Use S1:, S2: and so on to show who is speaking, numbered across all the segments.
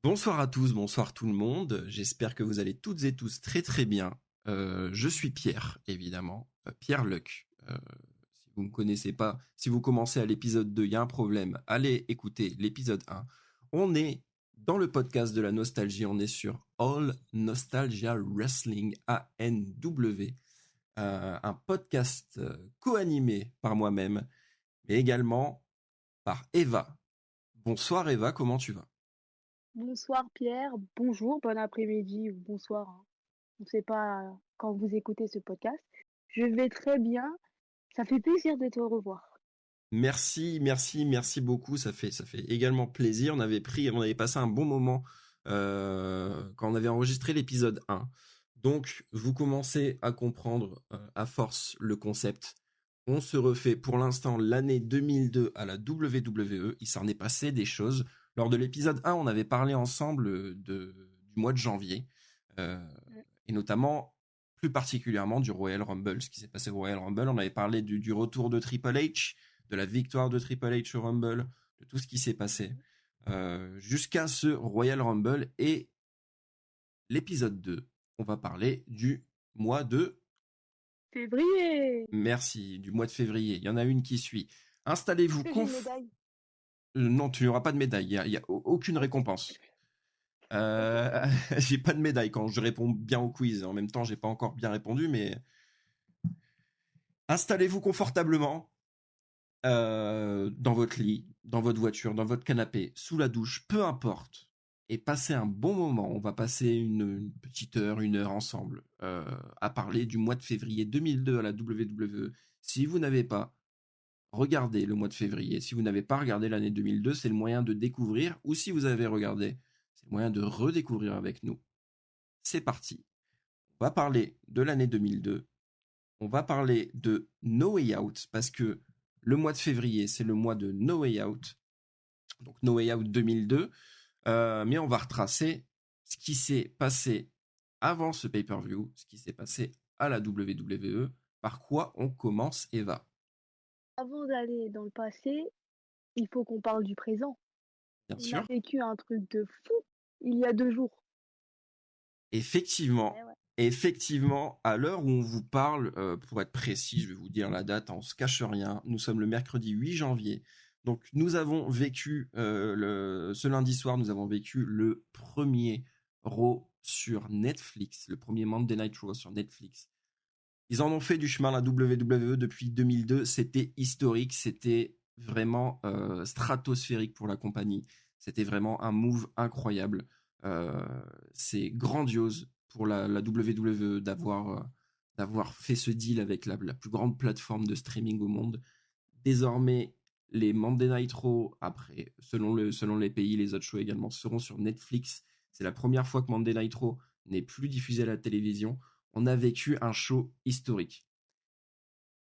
S1: Bonsoir à tous, bonsoir tout le monde. J'espère que vous allez toutes et tous très très bien. Je suis Pierre, évidemment, Pierre Luc. Si vous ne me connaissez pas, si vous commencez à l'épisode 2, il y a un problème. Allez écouter l'épisode 1. On est dans le podcast de la nostalgie, on est sur All Nostalgia Wrestling ANW, un podcast co-animé par moi-même, mais également par Eva. Bonsoir Eva, comment tu vas?
S2: Bonsoir Pierre, bonjour, bon après-midi ou bonsoir, hein. On ne sait pas quand vous écoutez ce podcast. Je vais très bien, ça fait plaisir de te revoir.
S1: Merci, merci, merci beaucoup. Ça fait également plaisir. On avait passé un bon moment quand on avait enregistré l'épisode 1. Donc, vous commencez à comprendre à force le concept. On se refait pour l'instant l'année 2002 à la WWE. Il s'en est passé des choses. Lors de l'épisode 1, on avait parlé ensemble du mois de janvier. euh, et notamment, plus particulièrement, du Royal Rumble. Ce qui s'est passé au Royal Rumble. On avait parlé du retour de Triple H, de la victoire de Triple H au Rumble, de tout ce qui s'est passé jusqu'à ce Royal Rumble. Et l'épisode 2, on va parler du mois de...
S2: Février!
S1: Merci, du mois de février. Il y en a une qui suit. Installez-vous
S2: Est-ce que j'ai une médaille?
S1: Non, tu n'auras pas de médaille. Il y a aucune
S2: Ok,
S1: récompense.
S2: ok.
S1: J'ai pas de médaille quand je réponds bien au quiz. En même temps, j'ai pas encore bien répondu, mais installez-vous confortablement dans votre lit, dans votre voiture, dans votre canapé, sous la douche, peu importe, et passez un bon moment. On va passer une petite heure, une heure ensemble à parler du mois de février 2002 à la WWE. Si vous n'avez pas regardé le mois de février, si vous n'avez pas regardé l'année 2002, c'est le moyen de découvrir, ou si vous avez regardé, c'est le moyen de redécouvrir avec nous. C'est parti. On va parler de l'année 2002. On va parler de No Way Out, parce que le mois de février, c'est le mois de No Way Out, donc No Way Out 2002, mais on va retracer ce qui s'est passé avant ce pay-per-view, ce qui s'est passé à la WWE. Par quoi on commence, Eva?
S2: Avant d'aller dans le passé, il faut qu'on parle du présent.
S1: Bien
S2: On a
S1: sûr.
S2: vécu un truc de fou il y a 2 jours.
S1: Effectivement,
S2: Eh ouais.
S1: effectivement, à l'heure où on vous parle, pour être précis, je vais vous dire la date, on se cache rien, nous sommes le mercredi 8 janvier. Donc nous avons vécu, ce lundi soir, nous avons vécu le premier Raw sur Netflix, le premier Monday Night Raw sur Netflix. Ils en ont fait du chemin la WWE depuis 2002, c'était historique, c'était vraiment stratosphérique pour la compagnie, c'était vraiment un move incroyable. Euh, c'est grandiose pour la WWE d'avoir fait ce deal avec la plus grande plateforme de streaming au monde. Désormais, les Monday Night Raw, après, selon les pays, les autres shows également, seront sur Netflix. C'est la première fois que Monday Night Raw n'est plus diffusé à la télévision. On a vécu un show historique.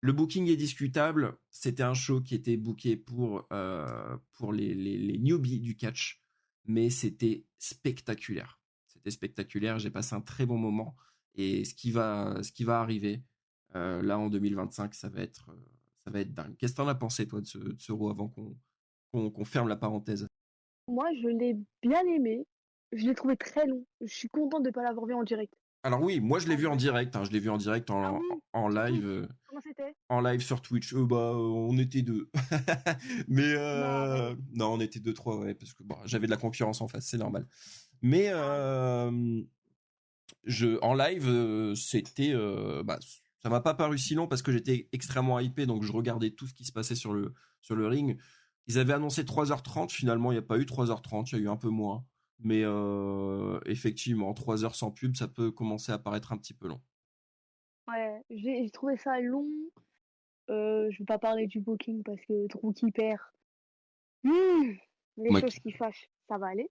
S1: Le booking est discutable. C'était un show qui était booké pour les newbies du catch, mais c'était spectaculaire. C'était spectaculaire. J'ai passé un très bon moment. Et ce qui va arriver là en 2025, ça va être dingue. Qu'est-ce que t'en as pensé, toi, de ce Raw avant qu'on ferme la parenthèse?
S2: Moi, je l'ai bien aimé. Je l'ai trouvé très long. Je suis contente de ne pas l'avoir vu en direct.
S1: Alors oui, moi je l'ai
S2: En
S1: vu en
S2: vrai.
S1: direct, hein, je l'ai vu en direct
S2: Ah
S1: en,
S2: oui,
S1: en
S2: sur
S1: live.
S2: Twitch. Comment c'était?
S1: En live sur Twitch, on était deux. Mais
S2: Non, arrête.
S1: non, on était deux, trois, ouais, parce que bon, j'avais de la concurrence en face, c'est normal. Mais
S2: Ah non.
S1: en live, ça m'a pas paru si long parce que j'étais extrêmement hypé, donc je regardais tout ce qui se passait sur le ring. Ils avaient annoncé 3h30, finalement, il n'y a pas eu 3h30, il y a eu un peu moins. Mais effectivement, 3 heures sans pub, ça peut commencer à paraître un petit peu long.
S2: Ouais, j'ai trouvé ça long. Je vais pas parler du booking parce que Drew qui perd. Hmm, les
S1: Mec.
S2: choses qui fâchent, ça va aller.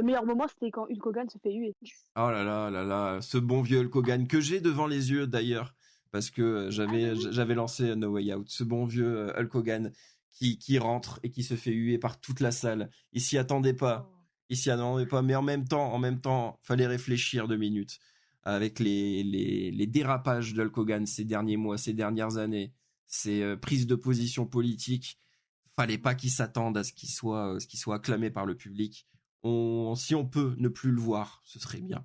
S2: Meilleur moment, c'était quand Hulk Hogan se fait huer.
S1: Oh là là là là, ce bon vieux Hulk Hogan que j'ai devant les yeux d'ailleurs, parce que
S2: Ah
S1: j'avais
S2: vraiment?
S1: j'avais lancé No Way Out, ce bon vieux Hulk Hogan qui rentre et qui se fait huer par toute la salle. Il s'y attendait pas,
S2: Oh.
S1: il s'y attendait pas, mais en même temps, fallait réfléchir 2 minutes avec les dérapages d'Hulk Hogan ces derniers mois, ces dernières années, ces prises de position politiques. Fallait pas qu'il s'attende à ce qu'il soit acclamé par le public. Si on peut ne plus le voir, ce serait bien.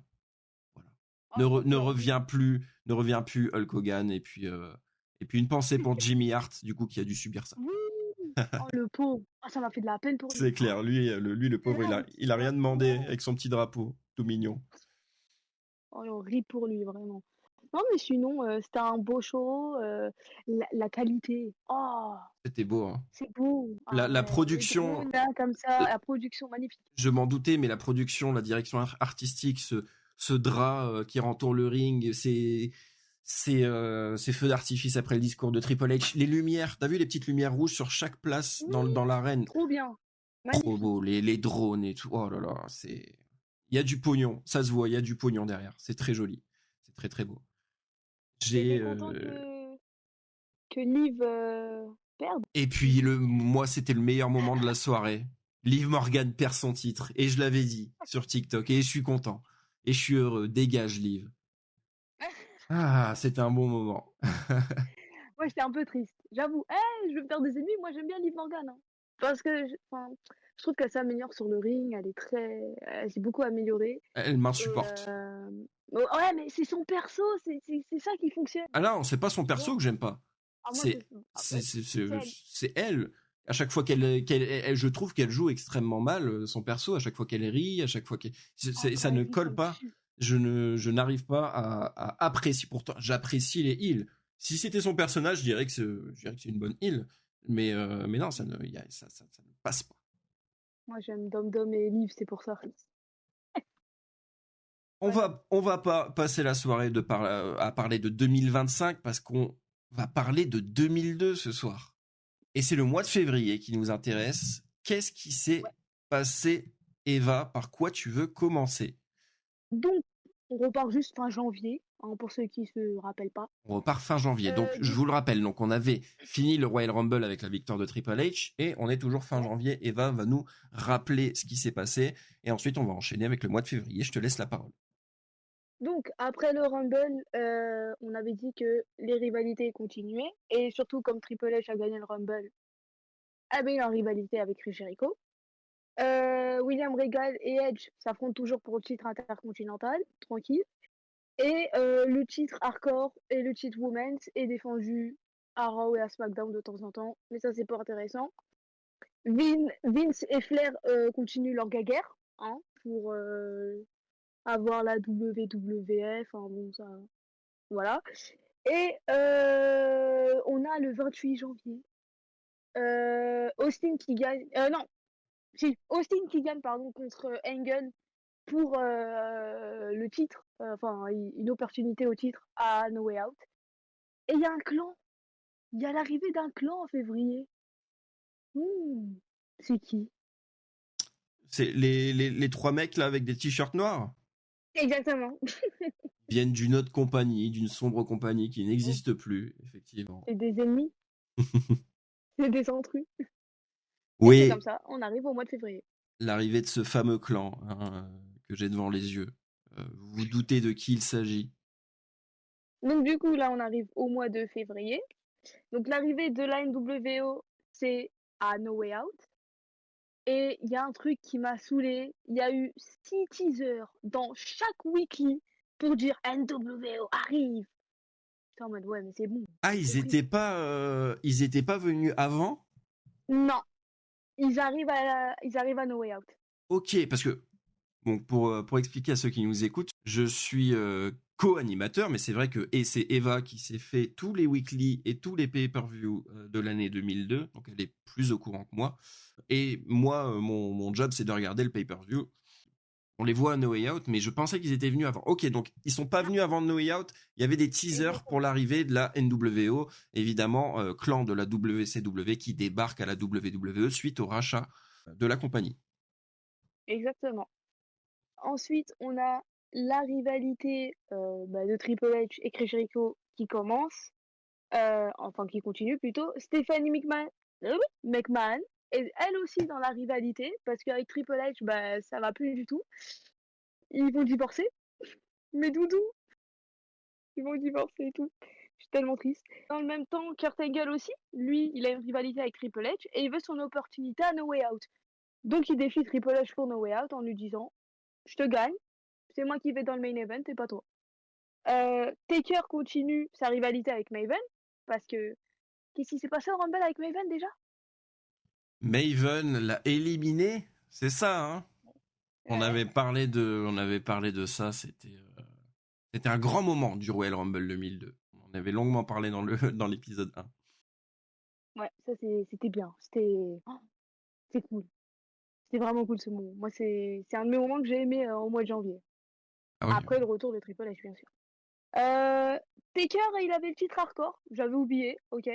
S1: Voilà.
S2: Ah, c'est
S1: Ne
S2: clair.
S1: revient plus Hulk Hogan et puis une pensée pour Jimmy Hart du coup qui a dû subir ça.
S2: Oui. Oh, le pauvre. Ah, ça m'a fait de la peine pour lui.
S1: C'est clair, le
S2: C'est
S1: pauvre,
S2: là avec
S1: il a
S2: son
S1: rien demandé
S2: drapeau.
S1: avec son petit drapeau, tout mignon.
S2: Oh, on rit pour lui, vraiment. Non, mais sinon, c'était un beau show. La qualité. Oh,
S1: C'était beau, hein.
S2: c'est beau. Ah
S1: La
S2: ouais, les
S1: production,
S2: drones, là, comme ça,
S1: euh,
S2: la production magnifique.
S1: je m'en doutais, mais la production, la direction artistique, ce drap qui entoure le ring, ces feux d'artifice après le discours de Triple H, les lumières, t'as vu les petites lumières rouges sur chaque place
S2: Oui,
S1: dans l'arène,
S2: trop bien.
S1: trop
S2: Magnifique.
S1: beau, les drones et tout, oh là là, il y a du pognon, ça se voit, il y a du pognon derrière, c'est très joli, c'est très très beau.
S2: T'étais
S1: J'ai
S2: content que Liv perde?
S1: Et puis moi c'était le meilleur moment de la soirée. Liv Morgan perd son titre et je l'avais dit sur TikTok et je suis content et je suis heureux. Dégage Liv. Ah, c'était un bon moment.
S2: Moi, j'étais un peu triste. J'avoue. Je vais me faire des ennemis. Moi, j'aime bien Liv Morgan, hein. Parce que, enfin, je trouve qu'elle s'améliore sur le ring. Elle s'est beaucoup améliorée.
S1: Elle
S2: Et
S1: m'insupporte.
S2: ouais, mais c'est son perso. C'est ça qui fonctionne.
S1: Ah non, c'est pas son
S2: Tu vois?
S1: perso que j'aime pas.
S2: Ah, moi,
S1: C'est
S2: après, c'est elle.
S1: c'est elle. À chaque fois je trouve qu'elle joue extrêmement mal son perso. À chaque fois qu'elle rit, à chaque fois
S2: Oh, quand
S1: ça ne
S2: elle rit, ça
S1: colle
S2: me
S1: pas.
S2: tue.
S1: Je n'arrive pas à apprécier. Pourtant, j'apprécie les heals. Si c'était son personnage, je dirais que c'est une bonne heal. Mais non, ça ne passe pas.
S2: Moi, j'aime Dom Dom et Liv, c'est pour ça.
S1: On va pas passer la soirée à parler de 2025 parce qu'on va parler de 2002 ce soir. Et c'est le mois de février qui nous intéresse. Qu'est-ce qui s'est
S2: Ouais.
S1: passé, Eva? Par quoi tu veux commencer?
S2: Donc, on repart juste fin janvier, hein, pour ceux qui se rappellent pas.
S1: On repart fin janvier. Donc, je
S2: Donc,
S1: vous le rappelle, donc on avait fini le Royal Rumble avec la victoire de Triple H et on est toujours fin
S2: ouais.
S1: janvier. Eva va nous rappeler ce qui s'est passé et ensuite on va enchaîner avec le mois de février. Je te laisse la parole.
S2: Donc, après le Rumble, on avait dit que les rivalités continuaient. Et surtout, comme Triple H a gagné le Rumble, ah ben, il est en rivalité avec Chris Jericho. William Regal et Edge s'affrontent toujours pour le titre intercontinental, tranquille. Et le titre Hardcore et le titre Women's est défendu à Raw et à SmackDown de temps en temps. Mais ça, c'est pas intéressant. Vince et Flair continuent leur guerre, hein, pour avoir la WWF. Enfin bon, ça, voilà. Et on a le 28 janvier. Austin qui gagne. Non, si, Austin qui gagne, pardon, contre Angle pour le titre. Enfin, une opportunité au titre à No Way Out. Et il y a un clan. Il y a l'arrivée d'un clan en février. Hmm, c'est qui?
S1: C'est les trois mecs là avec des t-shirts noirs
S2: Exactement.
S1: viennent d'une autre compagnie, d'une sombre compagnie qui n'existe plus, effectivement.
S2: C'est des ennemis. C'est des intrus. Et c'est comme
S1: Oui,
S2: ça. On arrive au mois de février.
S1: l'arrivée de ce fameux clan hein, que j'ai devant les yeux. Vous vous doutez de qui il s'agit?
S2: Donc du coup, là, on arrive au mois de février. Donc l'arrivée de la NWO, c'est à No Way Out. Et il y a un truc qui m'a saoulé. Il y a eu 6 teasers dans chaque weekly pour dire NWO arrive. J'étais en mode, ouais, mais c'est bon,
S1: Ah,
S2: j'ai compris.
S1: ils étaient pas venus avant?
S2: Non, ils arrivent à No Way Out.
S1: Ok, parce que bon, pour expliquer à ceux qui nous écoutent, je suis co-animateur, mais c'est vrai que et c'est Eva qui s'est fait tous les weekly et tous les pay-per-view de l'année 2002, donc elle est plus au courant que moi. Et moi, mon job, c'est de regarder le pay-per-view. On les voit à No Way Out, mais je pensais qu'ils étaient venus avant. Ok, donc ils sont pas
S2: Non,
S1: venus avant No Way Out. Il y avait des teasers pour
S2: exactement.
S1: l'arrivée de la NWO, évidemment, clan de la WCW qui débarque à la WWE suite au rachat de la compagnie.
S2: Exactement. Ensuite, on a la rivalité de Triple H et Chris Jericho qui commence. Enfin, qui continue plutôt. Stephanie McMahon est elle aussi dans la rivalité parce qu'avec Triple H, bah, ça va plus du tout. Ils vont divorcer. Mais doudou, ils vont divorcer et tout. Je suis tellement triste. Dans le même temps, Kurt Angle aussi, lui, il a une rivalité avec Triple H et il veut son opportunité à No Way Out. Donc il défie Triple H pour No Way Out en lui disant je te gagne, c'est moi qui vais dans le main event et pas toi. Taker continue sa rivalité avec Maven parce que qu'est-ce qui s'est passé au Rumble avec Maven déjà?
S1: Maven l'a éliminé, c'est ça, hein? On avait parlé de ça, c'était un grand moment du Royal Rumble 2002. On avait longuement parlé dans l'épisode 1.
S2: Ouais, ça c'était bien, c'était cool. C'était vraiment cool ce moment. Moi c'est un de mes moments que j'ai aimé au mois de janvier.
S1: Ah oui.
S2: Après le retour de Triple H bien sûr. Taker, il avait le titre hardcore, j'avais oublié, ok.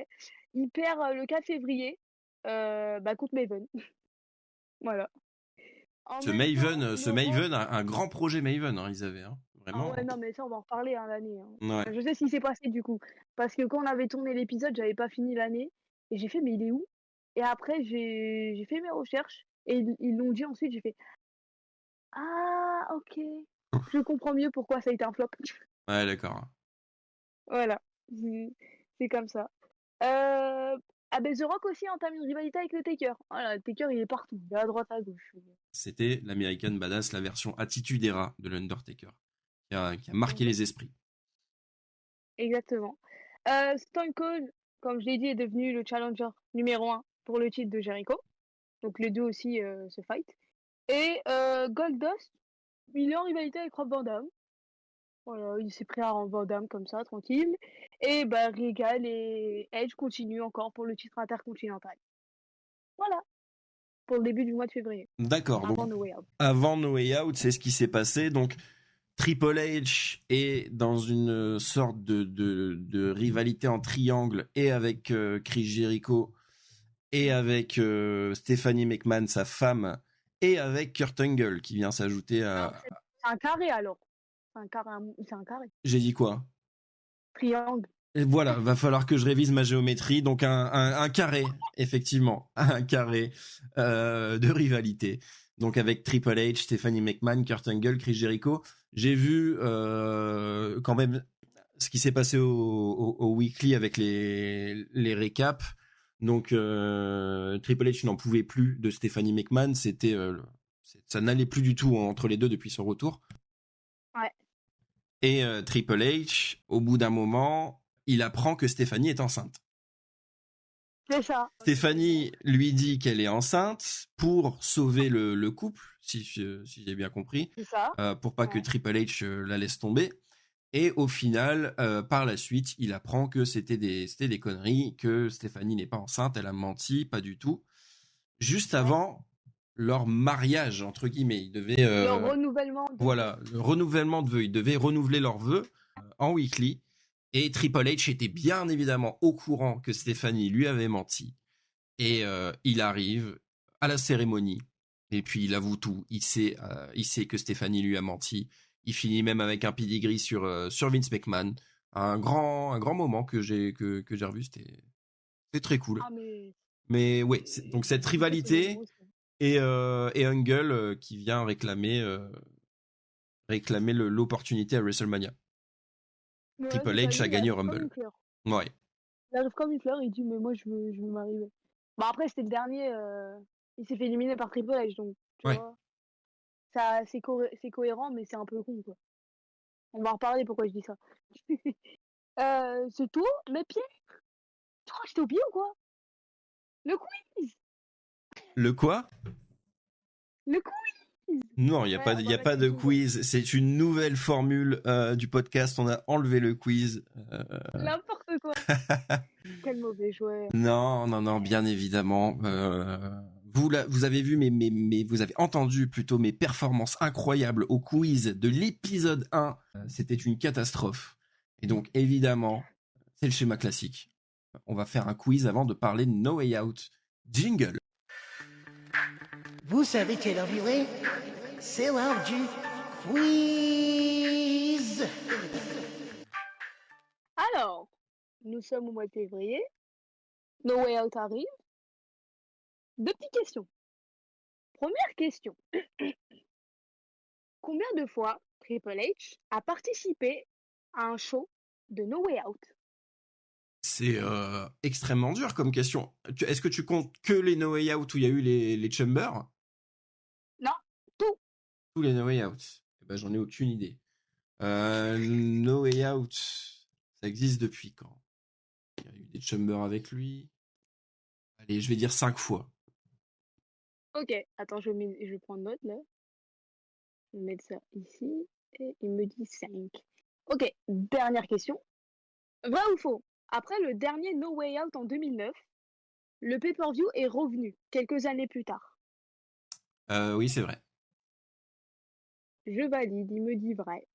S2: Il perd le 4 février contre Maven. Voilà. En
S1: Ce
S2: même temps,
S1: Maven, un grand projet Maven, hein, ils avaient, hein,
S2: Ah
S1: vraiment.
S2: ouais, non, mais ça, on va en reparler l'année.
S1: Ouais.
S2: Je sais ce qui s'est passé du coup. Parce que quand on avait tourné l'épisode, j'avais pas fini l'année. Et j'ai fait, mais il est où? Et après, j'ai fait mes recherches. Et ils l'ont dit ensuite, j'ai fait, ah, ok. Je comprends mieux pourquoi ça a été un flop.
S1: Ouais, d'accord.
S2: Voilà. C'est comme ça. The Rock aussi entame une rivalité avec le Taker. Voilà, le Taker, il est partout. Il est à droite, à gauche.
S1: C'était l'American Badass, la version Attitude Era de l'Undertaker, qui a marqué les esprits.
S2: Exactement. Stone Cold, comme je l'ai dit, est devenu le challenger numéro 1 pour le titre de Jericho. Donc les deux aussi se fight. Et Goldust, il est en rivalité avec Rob Van Dam. Voilà, il s'est pris à Rob Van Dam comme ça, tranquille. Et Regal et Edge continuent encore pour le titre intercontinental. Voilà, pour le début du mois de février.
S1: D'accord,
S2: Avant
S1: donc
S2: No Way Out.
S1: avant No Way Out, c'est ce qui s'est passé. Donc Triple H est dans une sorte de rivalité en triangle et avec Chris Jericho et avec Stephanie McMahon, sa femme, et avec Kurt Angle qui vient s'ajouter à...
S2: C'est un carré alors. C'est un carré.
S1: J'ai dit quoi?
S2: Triangle.
S1: Et voilà, va falloir que je révise ma géométrie. Donc un carré, effectivement, un carré de rivalité. Donc avec Triple H, Stephanie McMahon, Kurt Angle, Chris Jericho. J'ai vu quand même ce qui s'est passé au weekly avec les récaps. Donc Triple H n'en pouvait plus de Stephanie McMahon. Ça n'allait plus du tout entre les deux depuis son retour.
S2: Ouais.
S1: Et Triple H, au bout d'un moment, il apprend que Stéphanie est enceinte.
S2: C'est ça.
S1: Stéphanie lui dit qu'elle est enceinte pour sauver le couple, si j'ai bien compris.
S2: C'est ça.
S1: Pour pas que Triple H la laisse tomber. Et au final, par la suite, il apprend que c'était des conneries, que Stéphanie n'est pas enceinte, elle a menti, pas du tout. Juste avant leur mariage, entre guillemets, ils devaient...
S2: le renouvellement de
S1: Voilà, le renouvellement de vœux. Ils devaient renouveler leurs vœux en weekly. Et Triple H était bien évidemment au courant que Stéphanie lui avait menti. Et il arrive à la cérémonie. Et puis il avoue tout. Il sait que Stéphanie lui a menti. Il finit même avec un pedigree sur Vince McMahon. Un grand moment que j'ai revu. C'était très cool.
S2: Ah,
S1: mais ouais, donc cette rivalité et Angle qui vient réclamer l'opportunité à WrestleMania.
S2: Ouais,
S1: Triple H a gagné Rumble. Ouais.
S2: Il arrive comme une fleur, il dit mais moi je veux m'arriver. Bah après c'était le dernier, il s'est fait éliminer par Triple H donc tu vois. Ça c'est cohérent mais c'est un peu con quoi. On va en reparler pourquoi je dis ça. C'est tout, mais Pierre, tu crois que je t'ai oublié ou quoi? Le quiz.
S1: Le quoi?
S2: Le quiz.
S1: Non, il y a pas de quiz. C'est une nouvelle formule du podcast. On a enlevé le quiz.
S2: N'importe quoi. Quel mauvais joueur.
S1: Non, bien évidemment. Vous avez vu mais vous avez entendu plutôt mes performances incroyables au quiz de l'épisode 1. C'était une catastrophe. Et donc évidemment, c'est le schéma classique. On va faire un quiz avant de parler de No Way Out. Jingle.
S3: Vous savez quelle heure il est? C'est l'heure du quiz.
S2: Alors, nous sommes au mois de février. No Way Out arrive. 2 petites questions. Première question. Combien de fois Triple H a participé à un show de No Way Out?
S1: C'est extrêmement dur comme question. Est-ce que tu comptes que les No Way Out où il y a eu les Chambers? Tous les No Way Out. Eh ben, j'en ai aucune idée. No Way Out, ça existe depuis quand? Il y a eu des Chambers avec lui. Allez, je vais dire 5 fois.
S2: Ok, attends, je vais prendre note là. Je vais mettre ça ici. Et il me dit 5. Ok, dernière question. Vrai ou faux? Après le dernier No Way Out en 2009, le pay-per-view est revenu quelques années plus tard.
S1: Oui, c'est vrai.
S2: Je valide, il me dit vrai.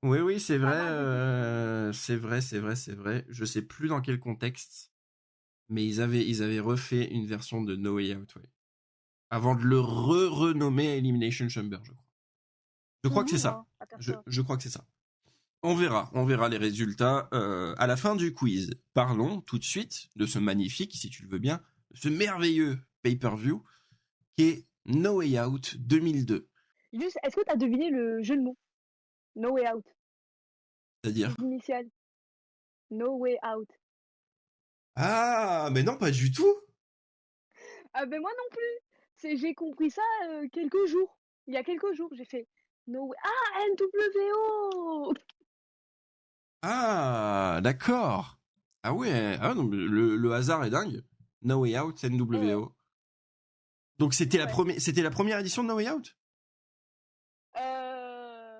S1: Oui, c'est
S2: Pas
S1: vrai.
S2: mal de
S1: C'est vrai. Je sais plus dans quel contexte, mais ils avaient refait une version de No Way Out, ouais. Avant de le renommer Elimination Chamber, je crois. Je crois que c'est ça. Je crois que c'est ça. On verra les résultats à la fin du quiz. Parlons tout de suite de ce magnifique, si tu le veux bien, ce merveilleux pay-per-view qui est No Way Out 2002.
S2: Juste, est-ce que tu as deviné le jeu de mots? No Way Out.
S1: C'est-à-dire?
S2: Les initiales. No Way Out.
S1: Ah, mais non, pas du tout.
S2: Ah ben moi non plus. J'ai compris ça quelques jours. Il y a quelques jours, j'ai fait No Way. Ah, NWO.
S1: Ah, d'accord. Ah ouais, non, mais le hasard est dingue. No Way Out,
S2: Eh ouais,
S1: NWO. Donc c'était
S2: ouais.
S1: la première édition de No Way Out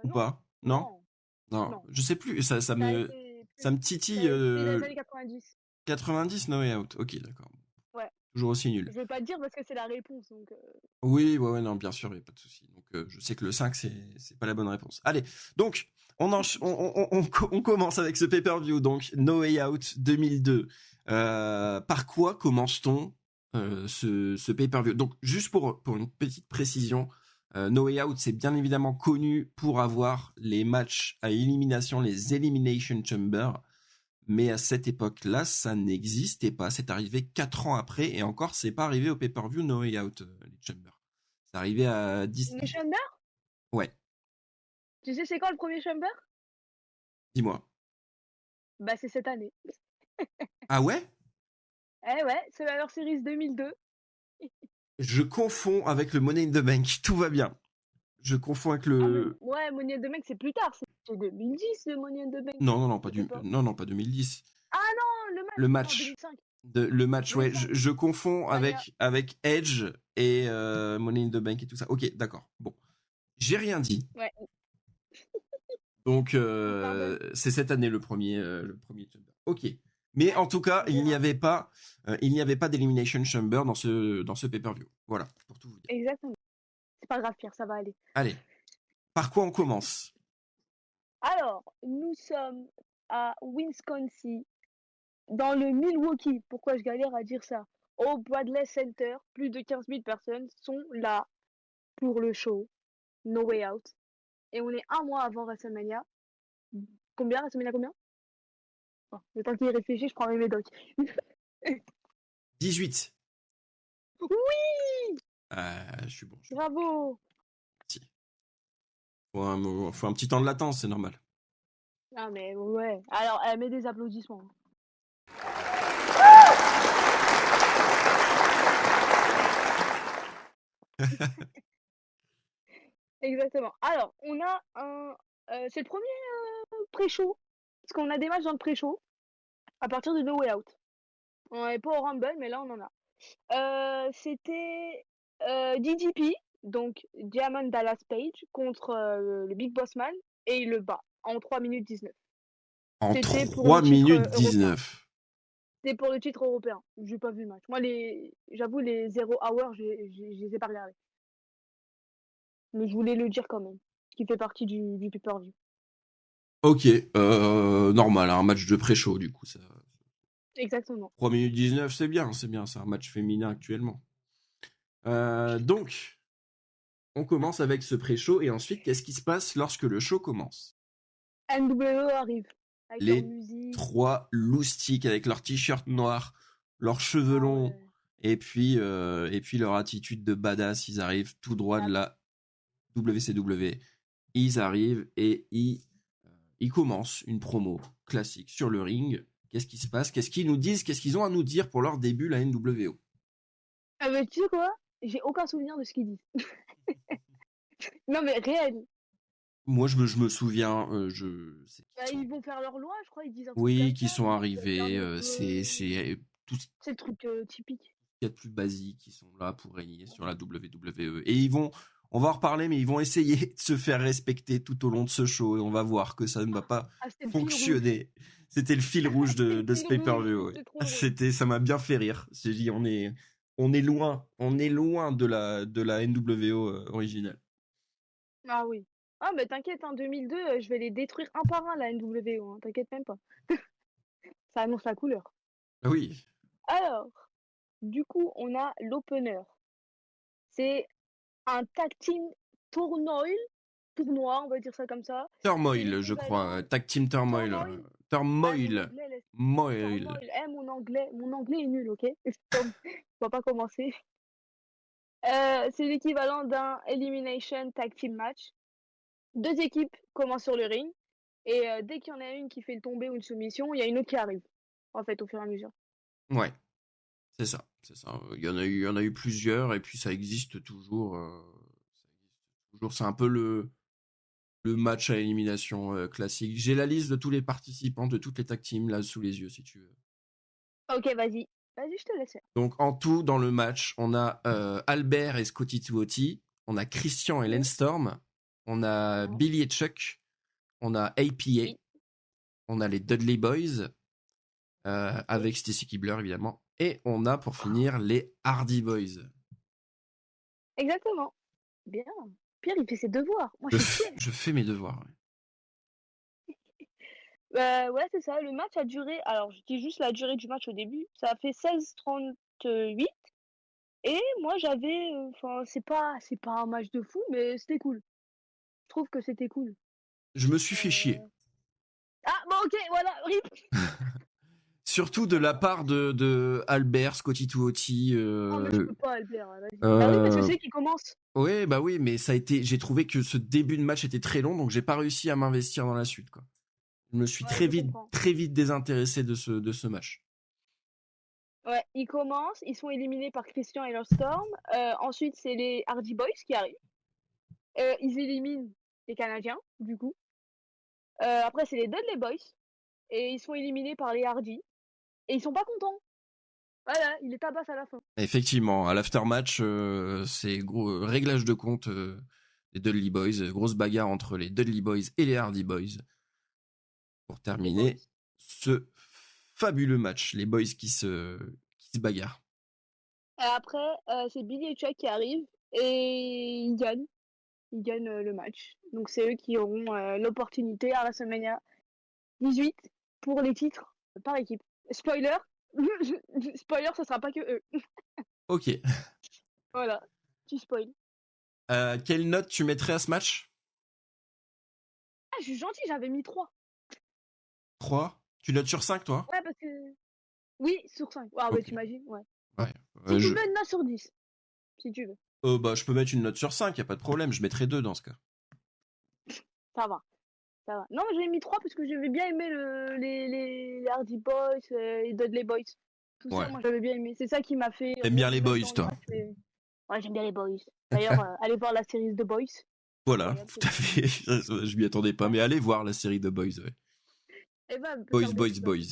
S1: ou
S2: Non,
S1: pas? Non,
S2: non,
S1: non,
S2: non.
S1: je sais plus.
S2: Ça a été
S1: Ça me
S2: ça
S1: titille.
S2: a été les années 90.
S1: 90 No Way Out. Ok, d'accord.
S2: Ouais.
S1: Toujours aussi nul.
S2: Je vais pas te dire parce que c'est la réponse. Donc,
S1: Oui, ouais, non, bien sûr, il n'y a pas de souci. Donc, je sais que le 5, c'est pas la bonne réponse. Allez, donc, on commence avec ce pay-per-view, donc No Way Out 2002. Par quoi commence-t-on ce pay-per-view? Donc, juste pour une petite précision, No Way Out, c'est bien évidemment connu pour avoir les matchs à élimination, les Elimination Chamber. Mais à cette époque-là, ça n'existait pas. C'est arrivé 4 ans après, et encore, c'est pas arrivé au pay-per-view No Way Out, les Chamber. C'est arrivé à 10...
S2: les Chamber,
S1: Ouais,
S2: tu sais c'est quand le premier Chamber?
S1: dis-moi.
S2: Bah c'est cette année.
S1: Ah ouais?
S2: Eh ouais, Survivor Series 2002.
S1: Je confonds avec le Money in the Bank. Tout va bien. Je confonds avec
S2: Ah mais
S1: le...
S2: ouais, Money in the Bank c'est plus tard, c'est 2010 le Money in the Bank.
S1: Non,
S2: C'était pas.
S1: pas 2010.
S2: Ah non, le
S1: Le
S2: match, non,
S1: match.
S2: 2005.
S1: Le match, ouais.
S2: 2005.
S1: Je confonds
S2: Mania.
S1: avec Edge et Money in the Bank et tout ça. Ok, d'accord. Bon. J'ai rien dit.
S2: Ouais,
S1: Donc,
S2: on pardonne.
S1: c'est cette année le premier Chamber. Ok. Mais
S2: Ouais,
S1: en tout cas,
S2: on verra.
S1: il n'y avait pas d'Elimination Chamber dans ce pay-per-view. Voilà, pour tout vous dire.
S2: Exactement. C'est pas grave, Pierre, ça va aller.
S1: Allez, par quoi on commence?
S2: Alors, nous sommes à Wisconsin, dans le Milwaukee. Pourquoi je galère à dire ça? Au Bradley Center, plus de 15 000 personnes sont là pour le show No Way Out. Et on est un mois avant WrestleMania. Combien? WrestleMania combien? Oh, le temps qu'il y réfléchit, je prends mes médocs.
S1: 18.
S2: Oui!
S1: Je suis bon.
S2: Bravo!
S1: Si. Faut un petit temps de latence, c'est normal.
S2: Ah mais ouais. Alors, elle met des applaudissements. Exactement. Alors, on a un... c'est le premier pré-show. Parce qu'on a des matchs dans le pré-show à partir de No Way Out. On n'est pas au Rumble, mais là, on en a. C'était DDP, donc Diamond Dallas Page, contre le Big Boss Man, et il le bat en 3 minutes 19.
S1: En
S2: C'était pour
S1: 3
S2: le titre
S1: minutes
S2: européen.
S1: 19.
S2: C'était pour le titre européen. J'ai pas vu le match. Moi, j'avoue, les 0 hours, je les ai pas regardés. Mais je voulais le dire quand même, qui fait partie du pay-per-view.
S1: Ok, normal, un match de pré-show du coup. Ça...
S2: Exactement.
S1: 3 minutes 19, c'est bien, c'est un match féminin actuellement. Donc, on commence avec ce pré-show et ensuite, qu'est-ce qui se passe lorsque le show commence?
S2: NWO arrive avec leur
S1: Les
S2: musique.
S1: 3 loustiques avec leur t-shirt noir, leurs cheveux
S2: Ah
S1: longs
S2: ouais.
S1: et puis leur attitude de badass. Ils arrivent tout droit de la WCW. Ils arrivent et ils commencent une promo classique sur le ring. Qu'est-ce qui se passe? Qu'est-ce qu'ils nous disent? Qu'est-ce qu'ils ont à nous dire pour leur début, la NWO?
S2: Ah mais tu sais quoi? J'ai aucun souvenir de ce qu'ils disent. Non, mais réel.
S1: Moi, je me souviens,
S2: Ils vont faire leur loi, je crois, ils disent un truc
S1: oui,
S2: comme
S1: qui
S2: ça.
S1: sont
S2: Ils disent
S1: arrivés.
S2: dernier
S1: C'est tout ce
S2: c'est le truc typique.
S1: qu'il y a de plus basique qui sont là pour régner sur la WWE. Et on va en reparler, mais ils vont essayer de se faire respecter tout au long de ce show. Et on va voir que ça ne va pas
S2: Ah, c'était le fil rouge.
S1: fonctionner. C'était le fil rouge de ce
S2: Fil rouge,
S1: pay-per-view.
S2: c'est trop
S1: Ouais.
S2: drôle.
S1: Ça m'a bien fait rire. J'ai dit, on est loin de la NWO originale.
S2: Ah oui. Ah, mais t'inquiète, en 2002, je vais les détruire un par un, la NWO. Hein, t'inquiète même pas. Ça annonce la couleur.
S1: Ah oui,
S2: Alors, du coup, on a l'opener. C'est un tag team tournoi, on va dire ça comme ça. C'est
S1: Turmoil, je crois.
S2: l'équivalent.
S1: Tag Team Turmoil.
S2: Turmoil. Ah, mon
S1: Turmoil.
S2: anglais, laisse.
S1: Moil.
S2: Turmoil. Mon anglais est nul, ok? On va pas commencer. C'est l'équivalent d'un Elimination Tag Team Match. Deux équipes commencent sur le ring. Et dès qu'il y en a une qui fait le tomber ou une soumission, il y a une autre qui arrive. En fait, au fur et à mesure.
S1: Ouais, c'est ça. Il y en a eu plusieurs et puis ça existe toujours. C'est un peu le match à élimination classique. J'ai la liste de tous les participants de toutes les tag teams là sous les yeux si tu veux.
S2: Ok, vas-y. Vas-y, je te laisse faire.
S1: Donc en tout dans le match, on a Albert et Scotty 2OT, on a Christian et Lance Storm, on a Billy et Chuck, on a APA, on a les Dudley Boys avec Stacy Keibler évidemment, et on a pour finir les Hardy Boys.
S2: Exactement. Bien. Pierre, il fait ses devoirs. Moi, je suis fière.
S1: Je fais mes devoirs.
S2: Ouais, c'est ça. Le match a duré. Alors, je dis juste la durée du match au début. Ça a fait 16:38. Et moi, j'avais. Enfin, c'est pas un match de fou, mais c'était cool. Je trouve que c'était cool.
S1: Je me suis fait chier.
S2: Ah, bon, ok, voilà, rip.
S1: Surtout de la part de Albert, Scotty 2OT.
S2: Oh, mais je peux pas, Albert. Vas-y. Bah oui, parce que c'est qui commence.
S1: Ouais, bah oui, mais j'ai trouvé que ce début de match était très long, donc j'ai pas réussi à m'investir dans la suite, quoi. Je me suis très vite désintéressé de ce match.
S2: Ouais, ils commencent, ils sont éliminés par Christian et leur Storm. Ensuite, c'est les Hardy Boys qui arrivent. Ils éliminent les Canadiens, du coup. Après, c'est les Dudley Boys. Et ils sont éliminés par les Hardy. Et ils sont pas contents. Voilà, ils les tabassent à la fin.
S1: Effectivement, à l'aftermatch, c'est gros réglage de compte des Dudley Boys, grosse bagarre entre les Dudley Boys et les Hardy Boys pour terminer ce fabuleux match. Les Boys qui se bagarrent.
S2: Et après, c'est Billy et Chuck qui arrivent et ils gagnent. Ils gagnent le match. Donc c'est eux qui auront l'opportunité à WrestleMania 18 pour les titres par équipe. Spoiler, spoiler, ça sera pas que eux.
S1: Ok.
S2: Voilà, tu spoil.
S1: Quelle note tu mettrais à ce match?
S2: Ah, je suis gentil, j'avais mis 3.
S1: 3? Tu notes sur 5, toi?
S2: Ouais, parce que... Oui, sur 5. Ah,
S1: okay.
S2: Ouais, t'imagines, ouais.
S1: Ouais.
S2: Si tu veux une note sur 10, si tu veux.
S1: Bah, je peux mettre une note sur 5, y a pas de problème, je mettrai 2 dans ce cas.
S2: Ça va. Non, mais j'avais mis 3 parce que j'avais bien aimé les Hardy Boys, les Dudley Boys. Tout ça, moi j'avais bien aimé. C'est ça qui m'a fait...
S1: T'aimes bien les Boys, toi?
S2: Ouais, j'aime bien les Boys. D'ailleurs, allez voir la série The Boys.
S1: Voilà, tout à fait. Je m'y attendais pas, mais allez voir la série The Boys, ouais.
S2: Et ben,
S1: Boys.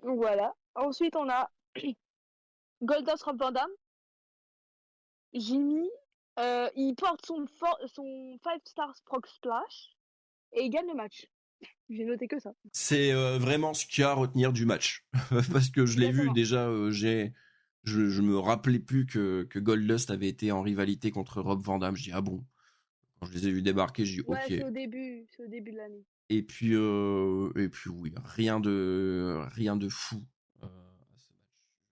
S2: Donc voilà. Ensuite, on a Goldust Rob Van Dam. Jimmy, il porte son 5 Stars Prog Splash et il gagne le match. J'ai noté que ça.
S1: C'est vraiment ce qu'il y a à retenir du match. Parce que je l'ai vu déjà, je me rappelais plus que Goldust avait été en rivalité contre Rob Van Dam. Je dis, ah bon. Quand je les ai vus débarquer, je dis,
S2: ouais,
S1: ok.
S2: c'est au début de l'année.
S1: Et puis oui, rien de fou.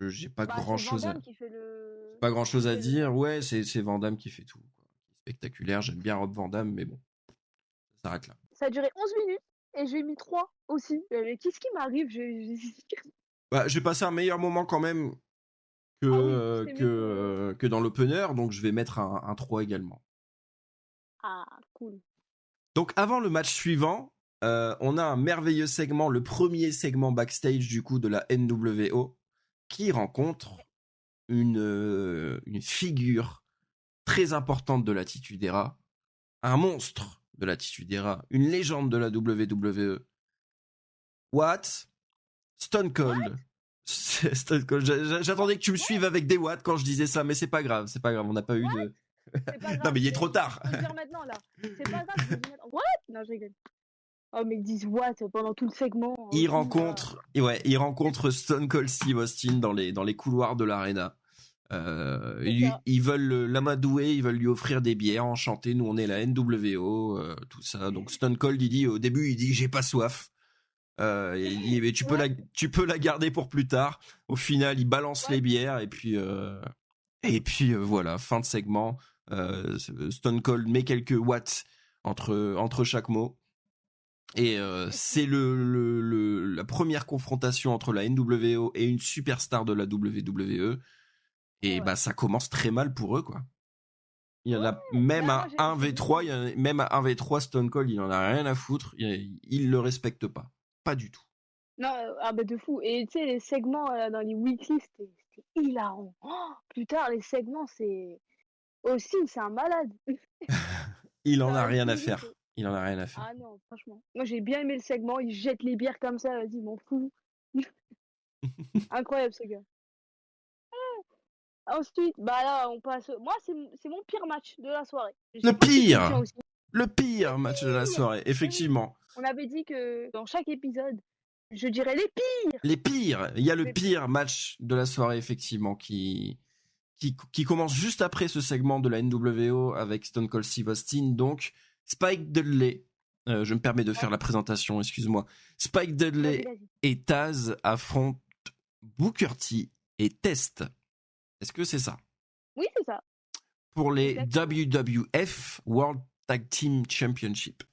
S1: J'ai pas grand chose à dire. Ouais, c'est Van Damme qui fait tout, quoi. Spectaculaire, j'aime bien Rob Van Damme, mais bon, ça s'arrête là.
S2: Ça a duré 11 minutes et j'ai mis 3 aussi. Mais qu'est-ce qui m'arrive?
S1: J'ai passé un meilleur moment quand même que dans l'opener, donc je vais mettre un 3 également.
S2: Ah, cool.
S1: Donc avant le match suivant, on a un merveilleux segment, le premier segment backstage du coup de la NWO, qui rencontre une figure très importante de l'Attitude Era, un monstre de l'Attitude Era, une légende de la WWE. Stone Cold. Stone Cold. J'attendais que tu me suives avec des watts quand je disais ça, mais c'est pas grave, on n'a pas eu de...
S2: C'est pas grave.
S1: Non, mais il est trop tard.
S2: Je peux le dire maintenant, là. C'est pas grave, je vais le dire maintenant. What? Non, je rigole. Oh, mais ils disent what pendant tout le segment.
S1: Il rencontre Stone Cold Steve Austin dans les couloirs de l'arena. Ils veulent l'amadouer, ils veulent lui offrir des bières, enchanté, nous on est la NWO, tout ça. Donc Stone Cold, au début, il dit j'ai pas soif. Il dit, tu peux la garder pour plus tard. Au final, il balance les bières et puis voilà, fin de segment. Stone Cold met quelques watts entre chaque mot. Et c'est la première confrontation entre la NWO et une superstar de la WWE. Et bah ça commence très mal pour eux, quoi. Il y en a même à 1v3, même à 1v3, Stone Cold, il en a rien à foutre. Il le respecte pas. Pas du tout.
S2: Non, bah de fou. Et tu sais, les segments dans les weekly, c'était hilarant. Oh, plus tard, les segments, c'est... Austin, c'est un malade.
S1: Il en a rien à faire. Il en a rien à faire.
S2: Ah non, franchement. Moi, j'ai bien aimé le segment. Il jette les bières comme ça, vas-y, m'en fous. Incroyable, ce gars. Ensuite, bah là, on passe... Moi, c'est mon pire match de la soirée.
S1: Le pire match de la soirée, effectivement.
S2: On avait dit que dans chaque épisode, je dirais les pires.
S1: Les pires. Il y a le pire match de la soirée, effectivement, qui commence juste après ce segment de la NWO avec Stone Cold Steve Austin. Donc, Spike Dudley, je me permets de faire la présentation, excuse-moi. Spike Dudley et Taz affrontent Booker T et Test. Est-ce que c'est ça?
S2: Oui, c'est ça.
S1: Pour les WWF World Tag Team Championship.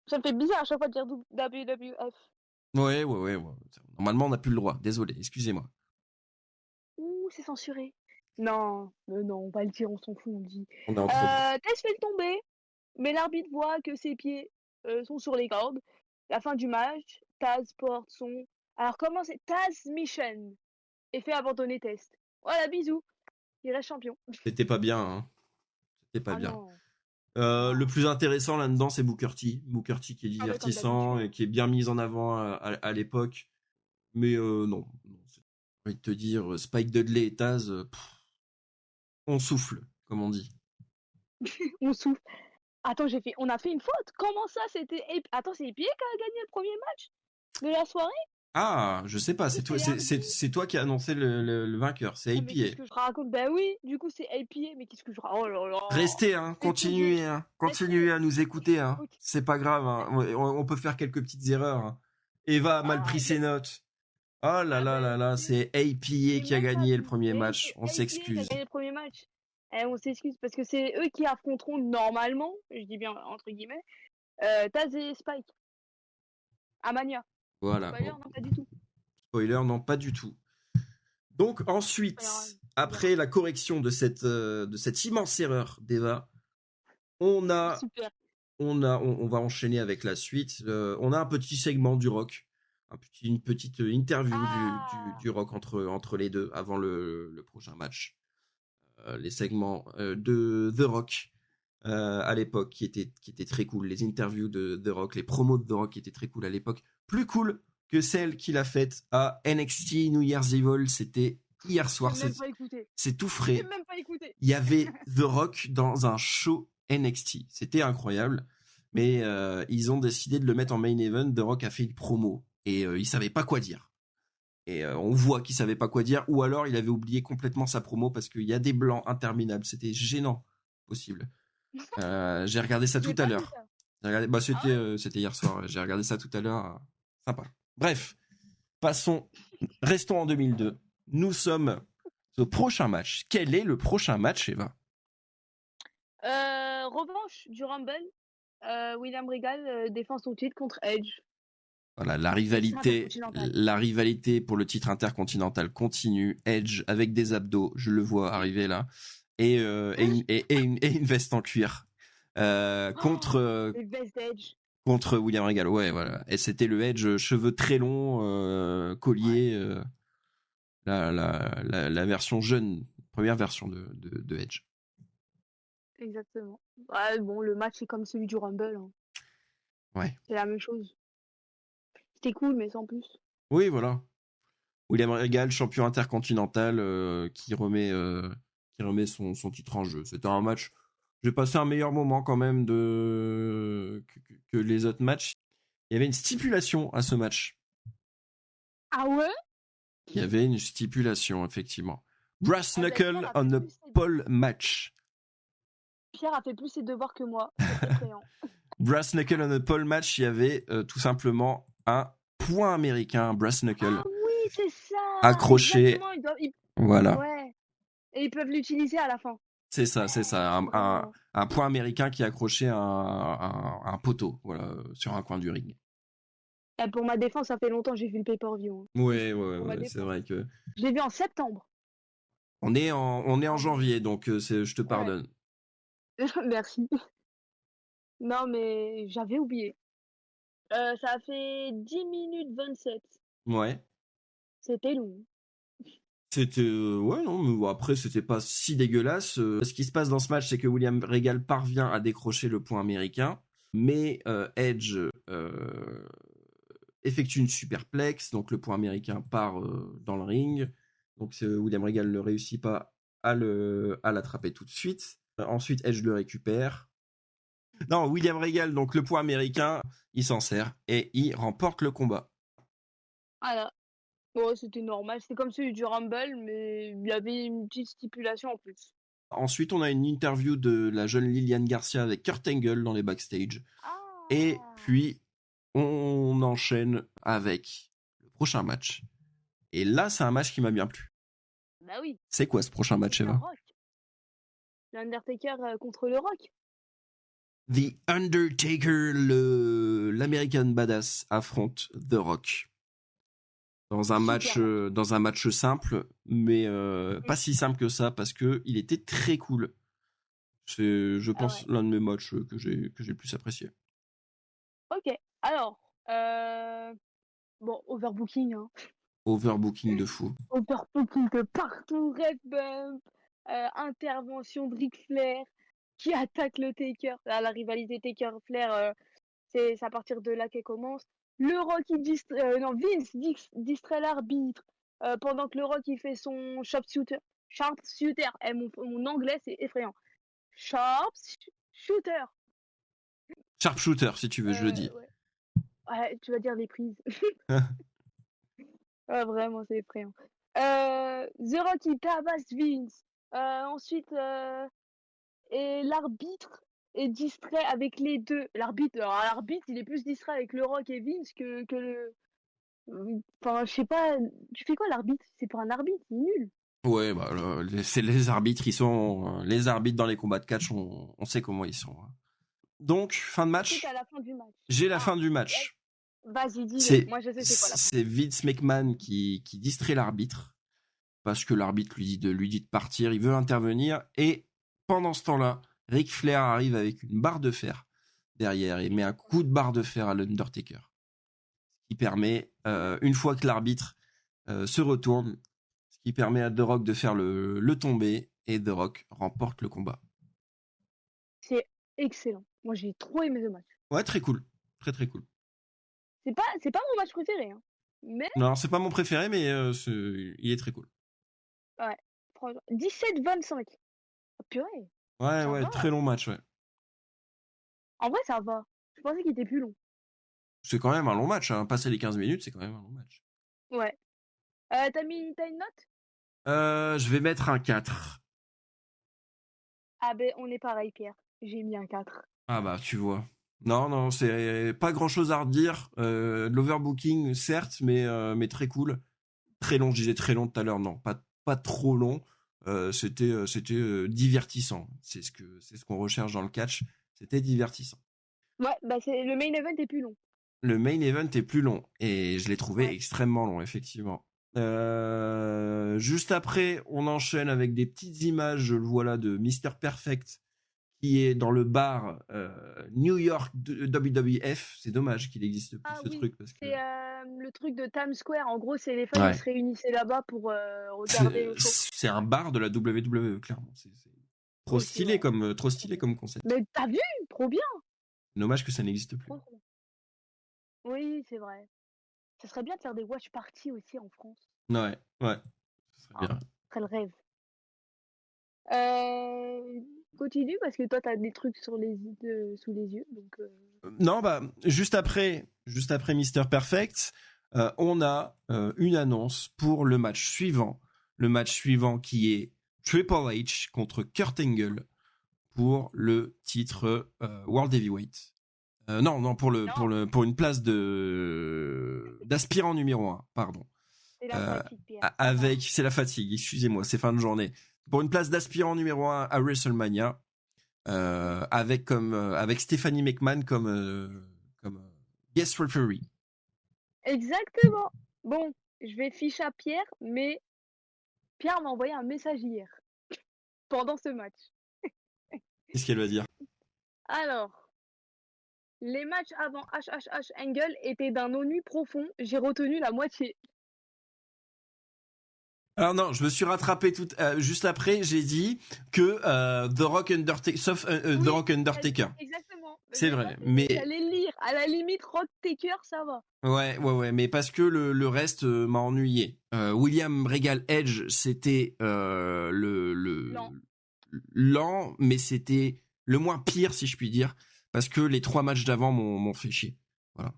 S2: Ça me fait bizarre à chaque fois de dire WWF.
S1: Ouais. Normalement, on n'a plus le droit. Désolé, excusez-moi.
S2: Ouh, c'est censuré. Non, on va le dire, on s'en fout, on dit.
S1: On est en train
S2: Tess fait le tomber, mais l'arbitre voit que ses pieds sont sur les cordes. La fin du match, Taz porte son... Alors comment c'est? Taz Mission. Et fait abandonner Test. Voilà, bisous. Il reste champion.
S1: C'était pas bien, hein. C'était pas bien.
S2: Non.
S1: Le plus intéressant là-dedans, c'est Booker T. Booker T qui est divertissant et qui est bien mis en avant à l'époque. Mais non. J'ai envie de te dire, Spike Dudley et Taz, on souffle, comme on dit.
S2: On souffle. Attends, on a fait une faute. Comment ça, c'était... Attends, c'est Epié qui a gagné le premier match de la soirée?
S1: Ah, je sais pas, c'est toi qui as annoncé le vainqueur, c'est APA.
S2: Qu'est-ce que je raconte? Ben oui, du coup c'est APA, mais qu'est-ce que je raconte? Oh là là.
S1: Restez, continuez à nous écouter, hein. C'est pas grave, hein. On peut faire quelques petites erreurs. Hein. Eva a mal pris ses notes. Oh là là, c'est APA qui a gagné le premier match. On s'excuse.
S2: Qui a gagné le premier match. On s'excuse parce que c'est eux qui affronteront normalement, je dis bien entre guillemets, Taz et Spike. À Mania.
S1: Voilà.
S2: Spoiler, non, pas du tout.
S1: Spoiler, non, pas du tout. Donc ensuite, après la correction de cette immense erreur d'Eva, on va enchaîner avec la suite. On a un petit segment du Rock, une petite interview du Rock entre les deux avant le prochain match. Les segments de The Rock à l'époque qui étaient très cool. Les interviews de The Rock, les promos de The Rock qui étaient très cool à l'époque. Plus cool que celle qu'il a faite à NXT New Year's Evil. C'était hier soir. C'est tout frais.
S2: Même pas écouté.
S1: Il y avait The Rock dans un show NXT. C'était incroyable. Mais ils ont décidé de le mettre en main event. The Rock a fait une promo et il savait pas quoi dire. Et on voit qu'il savait pas quoi dire, ou alors il avait oublié complètement sa promo parce qu'il y a des blancs interminables. C'était gênant, possible. J'ai regardé ça tout à l'heure. C'était hier soir. J'ai regardé ça tout à l'heure. Sympa. Bref, restons en 2002. Nous sommes au prochain match. Quel est le prochain match, Eva?
S2: Revanche du Rumble. William Regal défend son titre contre Edge.
S1: Voilà, la rivalité pour le titre intercontinental continue. Edge avec des abdos, je le vois arriver là, et une veste en cuir contre William Regal. Ouais, voilà. Et c'était le Edge, cheveux très longs, collier. la version jeune, première version de Edge.
S2: Exactement. Ouais, bon, le match est comme celui du Rumble, hein.
S1: Ouais.
S2: C'est la même chose. C'était cool, mais sans plus.
S1: Oui, voilà. William Regal, champion intercontinental, qui remet son titre en jeu. C'était un match. J'ai passé un meilleur moment quand même que les autres matchs. Il y avait une stipulation à ce match.
S2: Ah ouais?
S1: Il y avait une stipulation, effectivement. Brass
S2: Ah bah,
S1: knuckle
S2: Pierre a
S1: on
S2: fait
S1: a
S2: plus ses...
S1: pole match.
S2: Pierre a fait plus ses devoirs que moi. C'est effrayant.
S1: Brass knuckle on a pole match, il y avait tout simplement un point américain, brass knuckle,
S2: Ah oui, c'est ça!
S1: accroché.
S2: Exactement,
S1: Voilà.
S2: Ouais. Et ils peuvent l'utiliser à la fin.
S1: C'est ça.
S2: Vraiment.
S1: Un point américain qui est accroché à un poteau, voilà, sur un coin du ring.
S2: Et pour ma défense, ça fait longtemps que j'ai vu le pay-per-view, hein.
S1: Ouais,
S2: Pour ma
S1: c'est
S2: défense.
S1: vrai que
S2: Je l'ai vu en septembre.
S1: on est en janvier, donc je te
S2: Ouais.
S1: pardonne.
S2: Merci. Non, mais j'avais oublié. Ça a fait 10 minutes 27.
S1: Ouais.
S2: C'était long.
S1: C'était ouais, non, mais bon, après c'était pas si dégueulasse. Ce qui se passe dans ce match, c'est que William Regal parvient à décrocher le point américain, mais Edge effectue une superplex, donc le point américain part dans le ring. Donc William Regal ne réussit pas à l'attraper tout de suite. Ensuite, Edge le récupère. Non, William Regal, donc le point américain, il s'en sert et il remporte le combat.
S2: Voilà. Bon, c'était normal. C'était comme celui du Rumble, mais il y avait une petite stipulation en plus.
S1: Ensuite, on a une interview de la jeune Liliane Garcia avec Kurt Angle dans les backstage.
S2: Ah!
S1: Et puis, on enchaîne avec le prochain match. Et là, c'est un match qui m'a bien plu.
S2: Bah oui.
S1: C'est quoi ce prochain match,
S2: C'était
S1: Eva?
S2: Rock. L'Undertaker contre le Rock.
S1: The Undertaker, l'American Badass, affronte The Rock. Dans un match simple, mais pas si simple que ça, parce qu'il était très cool. C'est, je pense,
S2: ouais.
S1: l'un de mes matchs que j'ai le plus apprécié.
S2: Ok. Alors, bon, overbooking, hein.
S1: Overbooking de fou.
S2: Overbooking de partout, Red Bump, intervention de Ric Flair qui attaque le Taker. Là, la rivalité Taker-Flair, c'est à partir de là qu'elle commence. Le Rock, Vince distrait l'arbitre pendant que le Rock il fait son sharpshooter. Sharpshooter. Mon anglais c'est effrayant. Sharpshooter.
S1: Sharpshooter, si tu veux, je le dis.
S2: Ouais. Ouais, tu vas dire les prises. Ouais, vraiment, c'est effrayant. The Rock il tabasse Vince. Ensuite, et l'arbitre est distrait avec les deux. L'arbitre, il est plus distrait avec le Rock et Vince que le. Enfin, je sais pas. Tu fais quoi l'arbitre? C'est pas un arbitre, il est nul.
S1: Ouais, bah, c'est les arbitres, ils sont les arbitres dans les combats de catch, on sait comment ils sont. Hein. Donc, fin de match.
S2: Ensuite, à la fin du match.
S1: J'ai la fin du match.
S2: Vas-y, dis-le. Moi, je sais c'est quoi la fin.
S1: C'est Vince McMahon qui distrait l'arbitre parce que l'arbitre lui dit de partir, il veut intervenir et pendant ce temps-là, Ric Flair arrive avec une barre de fer derrière et met un coup de barre de fer à l'Undertaker. Ce qui permet, une fois que l'arbitre se retourne, ce qui permet à The Rock de faire le tombé et The Rock remporte le combat.
S2: C'est excellent. Moi, j'ai trop aimé ce match.
S1: Ouais, très cool. Très très cool.
S2: C'est pas mon match préféré, hein. Mais...
S1: Non, c'est pas mon préféré, mais il est très cool.
S2: Ouais. 17-25. Oh, purée.
S1: Ouais, très long match, ouais.
S2: En vrai, ça va. Je pensais qu'il était plus long.
S1: C'est quand même un long match, hein. Passer les 15 minutes, c'est quand même un long match.
S2: Ouais. T'as une note?
S1: Je vais mettre un 4.
S2: Ah ben, on est pareil, Pierre. J'ai mis un 4.
S1: Ah bah, tu vois. Non, c'est pas grand-chose à redire. L'overbooking, certes, mais très cool. Très long, je disais très long tout à l'heure. Non, pas trop long. C'était divertissant. C'est ce qu'on recherche dans le catch. C'était divertissant.
S2: Ouais, bah le main event est plus long.
S1: Le main event est plus long et je l'ai trouvé extrêmement long, effectivement. Juste après, on enchaîne avec des petites images, je le vois là, de Mr. Perfect qui est dans le bar New York WWF. C'est dommage qu'il n'existe plus
S2: Ah
S1: ce
S2: oui,
S1: truc parce que
S2: c'est le truc de Times Square. En gros, c'est les fans
S1: Ouais.
S2: qui se réunissaient là-bas pour regarder le show.
S1: c'est un bar de la WWE, clairement. C'est trop
S2: Aussi,
S1: stylé
S2: ouais.
S1: trop stylé comme concept.
S2: Mais t'as vu? Trop bien!
S1: Dommage que ça n'existe plus.
S2: Trop, trop bien. Oui, c'est vrai. Ça serait bien de faire des watch parties aussi en France.
S1: Ouais, ouais. Ce serait
S2: Ah,
S1: bien.
S2: ce serait le rêve. Continue parce que toi, t'as des trucs sous les yeux. Donc,
S1: Non, bah, juste après Mister Perfect, on a une annonce pour le match suivant. Le match suivant qui est Triple H contre Kurt Angle pour le titre World Heavyweight. Non, pour une place d'aspirant numéro 1, pardon.
S2: c'est la fatigue, Pierre.
S1: C'est la fatigue, excusez-moi, c'est fin de journée. Pour une place d'aspirant numéro 1 à WrestleMania, avec Stephanie McMahon comme guest referee.
S2: Exactement. Bon, je vais ficher à Pierre, mais Pierre m'a envoyé un message hier, pendant ce match.
S1: Qu'est-ce qu'elle va dire?
S2: Alors, les matchs avant HHH Angle étaient d'un ennui profond. J'ai retenu la moitié.
S1: Alors non, je me suis rattrapé juste après, j'ai dit que The Rock Undertaker, sauf The
S2: Oui,
S1: Rock Undertaker.
S2: Exactement.
S1: C'est vrai, mais
S2: J'allais lire. À la limite, Rock Taker, ça va.
S1: ouais, mais parce que le reste m'a ennuyé. William Regal Edge, c'était lent, mais c'était le moins pire si je puis dire, parce que les 3 matchs d'avant m'ont fait chier. Voilà.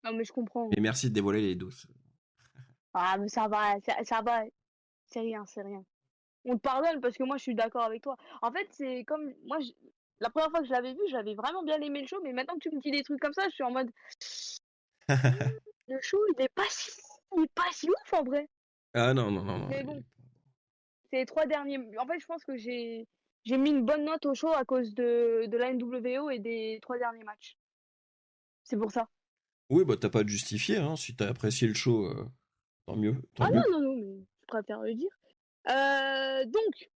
S2: Non, mais je comprends.
S1: Et merci de dévoiler les doses.
S2: Ah, mais ça va, ça va. C'est rien, c'est rien. On te pardonne parce que moi, je suis d'accord avec toi. En fait, c'est comme moi, la première fois que je l'avais vu, j'avais vraiment bien aimé le show, mais maintenant que tu me dis des trucs comme ça, je suis en mode le show, il est pas si ouf en vrai.
S1: Ah non.
S2: Mais bon, c'est les 3 derniers. En fait, je pense que j'ai mis une bonne note au show à cause de la NWO et des 3 derniers matchs. C'est pour ça.
S1: Oui, bah t'as pas à te justifier, hein. Si t'as apprécié le show, tant mieux.
S2: Ah non, mais je préfère le dire. Donc,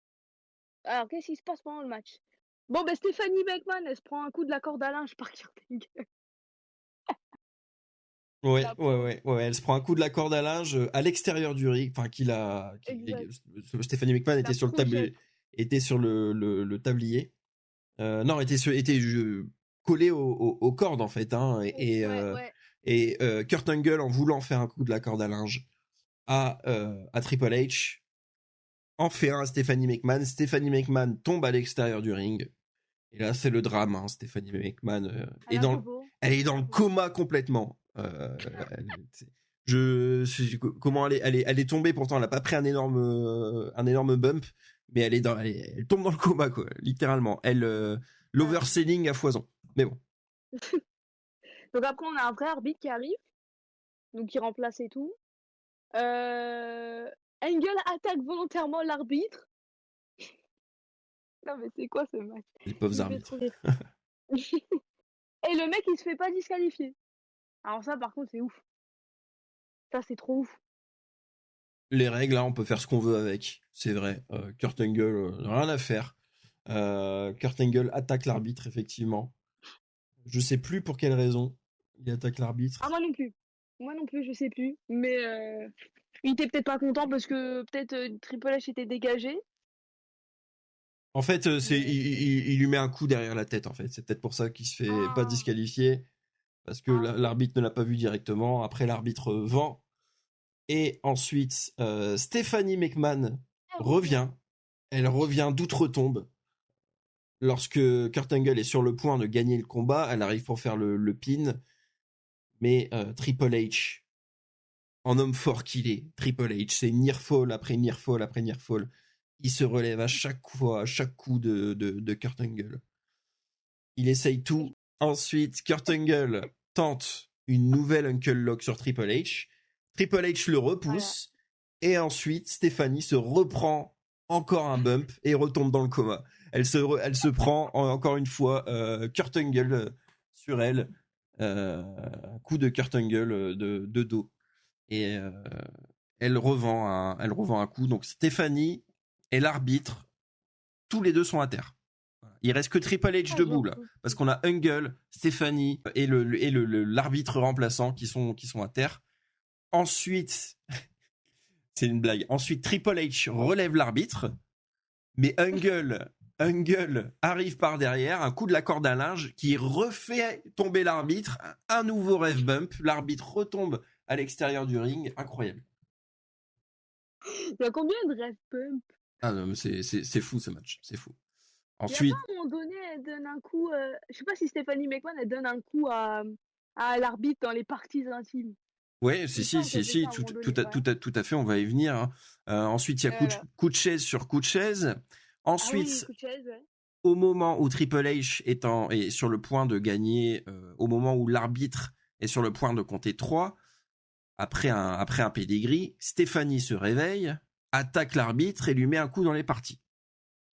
S2: alors qu'est-ce qui se passe pendant le match? Bon, ben Stephanie McMahon, elle se prend un coup de la corde à linge par Kurt Angle.
S1: Ouais, elle se prend un coup de la corde à linge à l'extérieur du ring, enfin Stephanie McMahon était sur le tablier, le tablier. Non, était collé aux cordes en fait, hein, et Kurt Angle, en voulant faire un coup de la corde à linge à Triple H, en fait un à Stephanie McMahon. Stephanie McMahon tombe à l'extérieur du ring. Et là, c'est le drame, hein. Stephanie McMahon elle est dans le coma complètement. Comment elle est tombée, pourtant elle n'a pas pris un énorme bump, mais elle tombe dans le coma, quoi, littéralement. L'overselling à foison. Mais bon.
S2: Donc après, on a un vrai arbitre qui arrive, donc qui remplace et tout. Angle attaque volontairement l'arbitre. Non mais c'est quoi ce match?
S1: Les pauvres arbitres.
S2: Et le mec, il se fait pas disqualifier. Alors ça, par contre, c'est ouf. Ça, c'est trop ouf.
S1: Les règles, là, on peut faire ce qu'on veut avec. C'est vrai. Kurt Angle, rien à faire. Kurt Angle attaque l'arbitre, effectivement. Je sais plus pour quelle raison il attaque l'arbitre.
S2: Ah, moi non plus, je sais plus. Mais il était peut-être pas content parce que peut-être Triple H était dégagé.
S1: En fait, il lui met un coup derrière la tête, en fait. C'est peut-être pour ça qu'il se fait pas disqualifier. Parce que l'arbitre ne l'a pas vu directement. Après, l'arbitre vend. Et ensuite, Stephanie McMahon revient. Elle revient d'outre-tombe. Lorsque Kurt Angle est sur le point de gagner le combat, elle arrive pour faire le pin. Mais Triple H, en homme fort qu'il est, Triple H, c'est nearfall après nearfall après nearfall. Il se relève à chaque fois, à chaque coup de Kurt Angle. Il essaye tout. Ensuite, Kurt Angle tente une nouvelle Uncle Lock sur Triple H. Triple H le repousse. Voilà. Et ensuite, Stephanie se reprend encore un bump et retombe dans le coma. Elle se prend encore une fois Kurt Angle sur elle. Un coup de Kurt Angle de dos. Et elle revend un coup. Donc Stephanie et l'arbitre, tous les deux sont à terre. Il reste que Triple H debout là, parce qu'on a Angle, Stéphanie et l'arbitre remplaçant qui sont à terre. Ensuite, c'est une blague. Ensuite, Triple H relève l'arbitre, mais Angle arrive par derrière, un coup de la corde à linge qui refait tomber l'arbitre, un nouveau ref bump, l'arbitre retombe à l'extérieur du ring, incroyable.
S2: Il y a combien de ref bump?
S1: Ah non, mais c'est fou ce match, c'est fou.
S2: Il y a
S1: Ensuite,
S2: pas à un moment donné, elle donne un coup, je sais pas si Stephanie McMahon, elle donne un coup à l'arbitre dans les parties intimes.
S1: ouais,
S2: Il me
S1: si,
S2: semble qu'elle fait ça à un moment donné,
S1: tout à fait, on va y venir. Hein. Ensuite, il y a coup de chaise sur coup de chaise.
S2: Ah
S1: Ensuite,
S2: oui, coup de chaise, ouais.
S1: au moment où Triple H est sur le point de gagner, au moment où l'arbitre est sur le point de compter 3, après un pedigree, Stéphanie se réveille, attaque l'arbitre et lui met un coup dans les parties.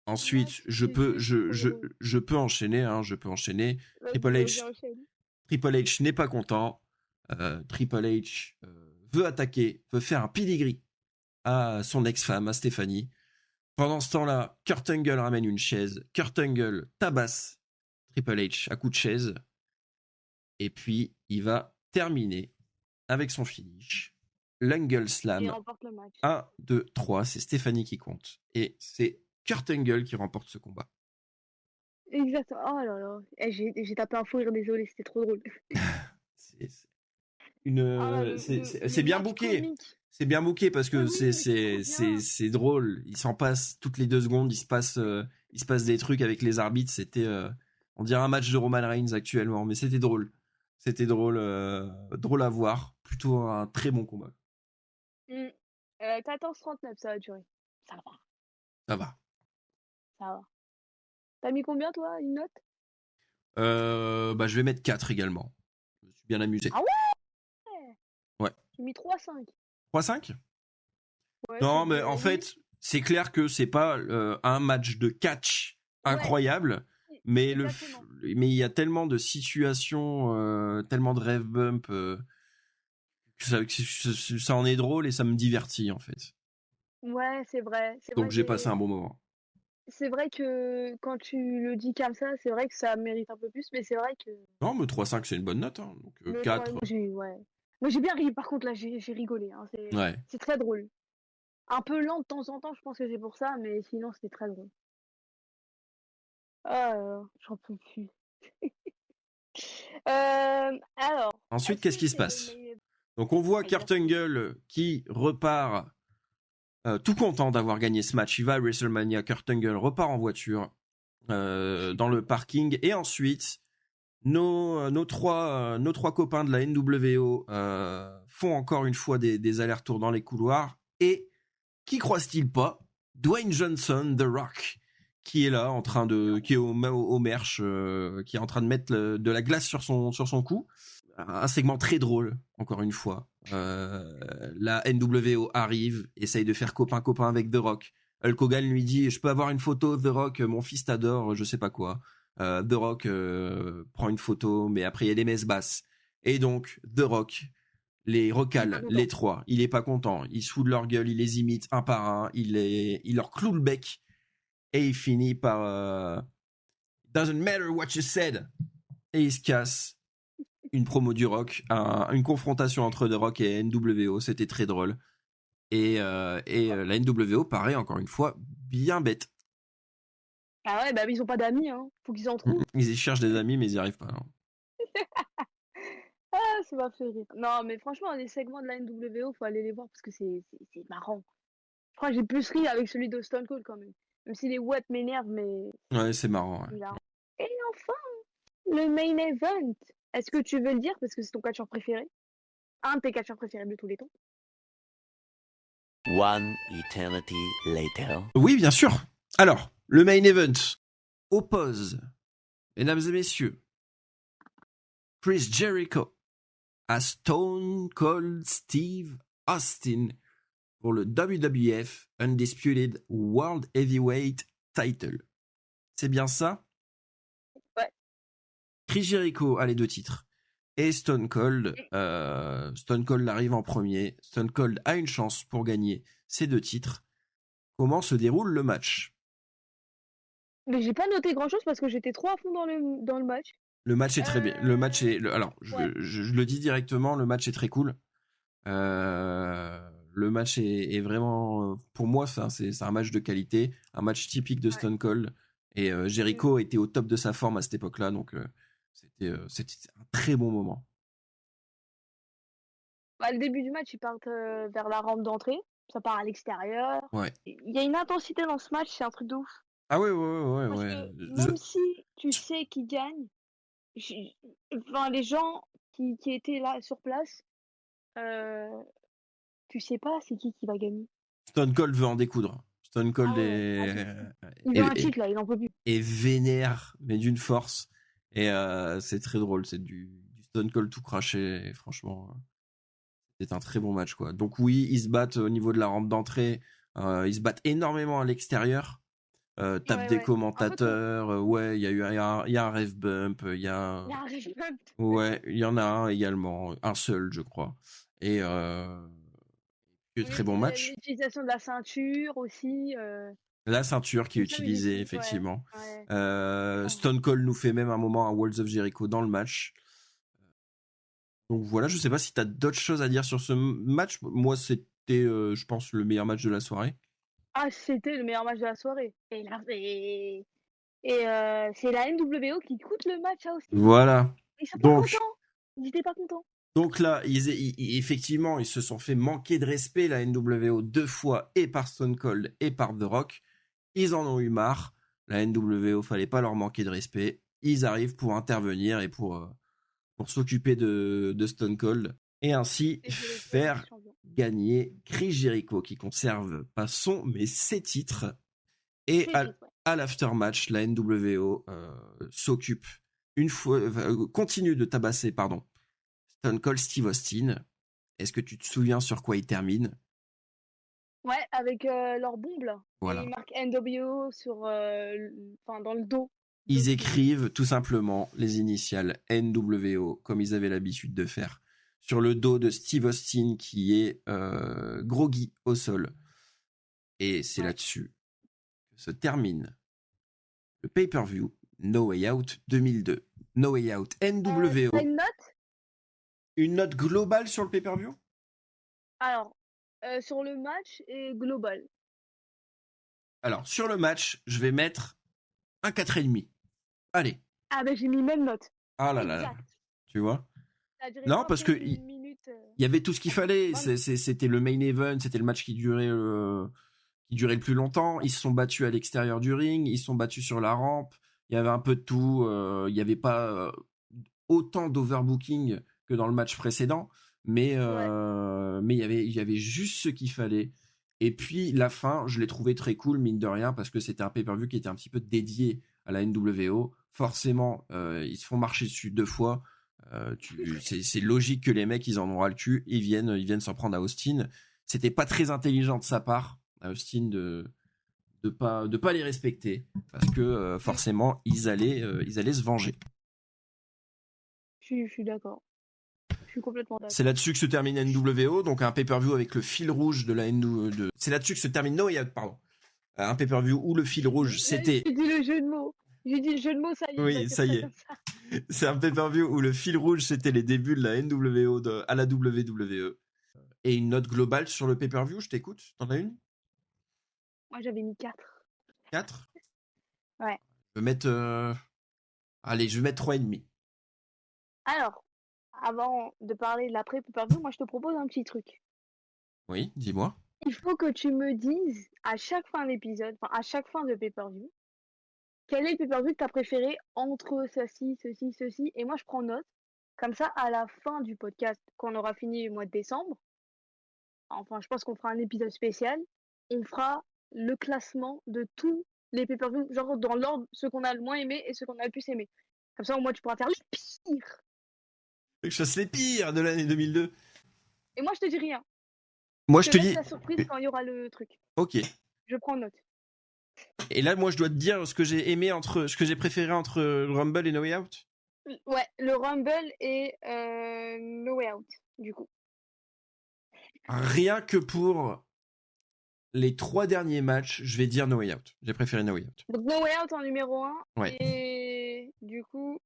S1: Ensuite,
S2: Ouais,
S1: je peux enchaîner. Triple H n'est pas content. Triple H veut attaquer, veut faire un pedigree à son ex-femme, à Stéphanie. Pendant ce temps-là, Kurt Angle ramène une chaise. Kurt Angle tabasse Triple H à coup de chaise. Et puis, il va terminer avec son finish. L'Angle Slam.
S2: Il remporte le match.
S1: 1, 2, 3, c'est Stéphanie qui compte. Et c'est Kurt Angle qui remporte ce combat.
S2: Exactement. Oh là là. J'ai tapé un fou rire, désolé, c'était trop drôle.
S1: C'est bien booké. C'est bien booké parce que c'est drôle. Il s'en passe toutes les 2 secondes. Il se passe des trucs avec les arbitres. C'était, on dirait un match de Roman Reigns actuellement, mais c'était drôle. C'était drôle à voir. Plutôt un très bon combat.
S2: 14-39, ça va durer. Ça va.
S1: Ça va.
S2: Ça va. T'as mis combien, toi, une note?
S1: Je vais mettre 4 également. Je me suis bien amusé.
S2: Ah ouais?
S1: Ouais.
S2: J'ai mis 3-5.
S1: 3-5?
S2: Ouais,
S1: non, mais en fait, c'est clair que c'est pas un match de catch incroyable, mais il y a tellement de situations, tellement de ref bump que ça en est drôle et ça me divertit en fait.
S2: Ouais, c'est vrai.
S1: Donc j'ai passé un bon moment.
S2: C'est vrai que quand tu le dis comme ça, c'est vrai que ça mérite un peu plus, mais c'est vrai que...
S1: Non, mais 3-5 c'est une bonne note, hein. Donc 4.
S2: Moi j'ai bien ri, par contre là j'ai rigolé, hein. C'est très drôle. Un peu lent de temps en temps, je pense que c'est pour ça, mais sinon c'était très drôle. J'en peux plus. Alors...
S1: Ensuite, qu'est-ce qui se passe? Donc on voit Kurt Angle qui repart tout content d'avoir gagné ce match. Il va à WrestleMania, Kurt Angle repart en voiture dans le parking et ensuite nos trois copains de la NWO font encore une fois des allers-retours dans les couloirs et qui croise-t-il pas? Dwayne Johnson, The Rock, qui est là qui est au merch, qui est en train de mettre de la glace sur son cou. Un segment très drôle, encore une fois. La NWO arrive, essaye de faire copain avec The Rock. Hulk Hogan lui dit: je peux avoir une photo de The Rock, mon fils t'adore, je sais pas quoi. The Rock prend une photo, mais après il y a des messes basses. Et donc The Rock les recale, les 3. Il est pas content, il se fout de leur gueule, il les imite un par un, il leur cloue le bec et il finit par Doesn't matter what you said, et il se casse. Une promo du Rock, une confrontation entre The Rock et NWO, c'était très drôle. Et la NWO paraît encore une fois bien bête.
S2: Ah ouais, bah ils ont pas d'amis, hein. Faut qu'ils en trouvent.
S1: Ils y cherchent des amis, mais ils y arrivent pas. Hein.
S2: Ah, ça m'a fait rire. Non, mais franchement, les segments de la NWO, faut aller les voir parce que c'est marrant. Je crois que j'ai plus ri avec celui de Stone Cold quand même. Même si les web m'énervent, mais...
S1: Ouais, c'est marrant. Ouais.
S2: Et enfin, le main event. Est-ce que tu veux le dire parce que c'est ton catcheur préféré? Un de tes catcheurs préférés de tous les temps?
S3: One eternity later.
S1: Oui, bien sûr. Alors, le main event oppose, mesdames et messieurs, Chris Jericho à Stone Cold Steve Austin pour le WWF Undisputed World Heavyweight Title. C'est bien ça?
S2: Ouais.
S1: Chris Jericho a les 2 titres. Et Stone Cold arrive en premier. Stone Cold a une chance pour gagner ces 2 titres. Comment se déroule le match?
S2: Mais j'ai pas noté grand-chose parce que j'étais trop à fond dans le match.
S1: Le match est très bien. Le match est. Alors,
S2: Ouais.
S1: je le dis directement, le match est très cool. Le match est vraiment, pour moi, c'est un match de qualité, un match typique de
S2: Ouais.
S1: Stone Cold. Et Jericho était au top de sa forme à cette époque-là, donc c'était un très bon moment.
S2: Bah, le début du match, ils partent vers la rampe d'entrée. Ça part à l'extérieur.
S1: Ouais.
S2: Il y a une intensité dans ce match, c'est un truc de ouf.
S1: Ah ouais.
S2: Parce
S1: Ouais.
S2: que même si tu sais qui gagne, j'ai- enfin, les gens qui étaient là sur place, euh, tu sais pas c'est qui va gagner.
S1: Stone Cold veut en découdre. Stone Cold
S2: Ah ouais, ah, il veut un
S1: est,
S2: titre là, il en peut plus.
S1: est vénère, mais d'une force. Et c'est très drôle, c'est du Stone Cold tout craché. Et franchement, c'est un très bon match, quoi. Donc oui, ils se battent au niveau de la rampe d'entrée. Ils se battent énormément à l'extérieur. Tape des
S2: Ouais. Un peu trop.
S1: commentateurs. Ouais, il y a un ref bump. Il y a,
S2: Il arrive même.
S1: ouais, il y en a un également, un seul, je crois. Et très bon match.
S2: L'utilisation de la ceinture aussi.
S1: La ceinture qui est
S2: Tout ça, mais
S1: utilisée,
S2: ouais.
S1: effectivement.
S2: Ouais. Oh.
S1: Stone Cold nous fait même un moment un Walls of Jericho dans le match. Donc voilà, je sais pas si tu as d'autres choses à dire sur ce match. Moi, c'était, je pense, le meilleur match de la soirée.
S2: Ah, c'était le meilleur match de la soirée. Et là, c'est la NWO qui coûte le match à Austin.
S1: Voilà.
S2: Ils sont pas
S1: Donc,
S2: contents. Ils étaient pas contents.
S1: donc là, effectivement, ils se sont fait manquer de respect, la NWO, 2 fois, et par Stone Cold et par The Rock. Ils en ont eu marre. La NWO, fallait pas leur manquer de respect. Ils arrivent pour intervenir et pour s'occuper de Stone Cold. Et ainsi
S2: Et Jericho est
S1: faire
S2: vice-champion.
S1: gagner Chris Jericho, qui conserve pas son, mais ses titres. Et
S2: C'est triste, ouais.
S1: à l'aftermatch, la NWO s'occupe continue de tabasser, pardon, Stone Cold Steve Austin. Est-ce que tu te souviens sur quoi il termine?
S2: Ouais, avec leur bombe là. Et
S1: Voilà.
S2: ils marquent NWO sur, dans le dos
S1: Ils
S2: d'Austin.
S1: écrivent tout simplement les initiales NWO, comme ils avaient l'habitude de faire, sur le dos de Steve Austin, qui est groggy au sol. Et c'est
S2: Ouais.
S1: là-dessus que se termine le pay-per-view No Way Out 2002. No Way Out NWO.
S2: T'as une note?
S1: Une note globale sur le pay-per-view?
S2: Alors, sur le match et global.
S1: Alors, sur le match, je vais mettre un 4,5. Allez.
S2: Ah ben j'ai mis même note.
S1: Ah là là là.
S2: Exact.
S1: Tu vois?
S2: Ça a duré
S1: Non,
S2: pas
S1: parce que
S2: plus d'une minute.
S1: il y avait tout ce qu'il fallait.
S2: 20.
S1: C'était le main event, c'était le match qui durait le plus longtemps. Ils se sont battus à l'extérieur du ring, ils se sont battus sur la rampe. Il y avait un peu de tout. Il n'y avait pas autant d'overbooking que dans le match précédent, mais
S2: Ouais.
S1: il y avait juste ce qu'il fallait. Et puis la fin, je l'ai trouvé très cool, mine de rien, parce que c'était un pay-per-view qui était un petit peu dédié à la NWO. Forcément, ils se font marcher dessus 2 fois. C'est logique que les mecs, ils en ont ras le cul. Ils viennent s'en prendre à Austin. C'était pas très intelligent de sa part, à Austin, de pas les respecter, parce que forcément, ils allaient se venger.
S2: Je suis d'accord. Je suis complètement
S1: C'est
S2: d'accord.
S1: là-dessus que se termine NWO, donc un pay-per-view avec le fil rouge de la NWO. C'est là-dessus que se termine No Way Out, pardon. Un pay-per-view où le fil rouge, c'était...
S2: J'ai dit le jeu de mots. J'ai dit le jeu de mots, ça y est, il va
S1: Oui,
S2: dire
S1: ça
S2: ça
S1: y
S2: comme
S1: est.
S2: ça.
S1: C'est un pay-per-view où le fil rouge, c'était les débuts de la NWO à la WWE. Et une note globale sur le pay-per-view, je t'écoute. T'en as une?
S2: Moi j'avais mis 4.
S1: 4?
S2: Ouais.
S1: Je vais mettre... Allez, je vais mettre 3,5.
S2: Alors, avant de parler de l'après-pay-per-view, moi je te propose un petit truc.
S1: Oui, dis-moi.
S2: Il faut que tu me dises à chaque fin d'épisode, enfin à chaque fin de pay-per-view, quel est le pay-per-view que tu as préféré entre ceci, et moi je prends note. Comme ça, à la fin du podcast, quand on aura fini le mois de décembre, enfin je pense qu'on fera un épisode spécial, on fera le classement de tous les pay-per-view, genre dans l'ordre, ceux qu'on a le moins aimé et ceux qu'on a le plus aimé. Comme ça, au moins tu pourras faire le pire.
S1: Que je fasse les pires de l'année 2002.
S2: Et moi je te dis rien.
S1: Moi,
S2: Je
S1: je
S2: te
S1: te
S2: laisse
S1: dis...
S2: la surprise quand il y aura le truc.
S1: Ok.
S2: Je prends note.
S1: Et là, moi, je dois te dire ce que j'ai aimé ce que j'ai préféré entre le Rumble et No Way Out.
S2: Ouais, le Rumble et No Way Out, du coup.
S1: Rien que pour les 3 derniers matchs, je vais dire No Way Out. J'ai préféré No Way Out.
S2: Donc No Way Out en numéro 1
S1: Ouais.
S2: et du coup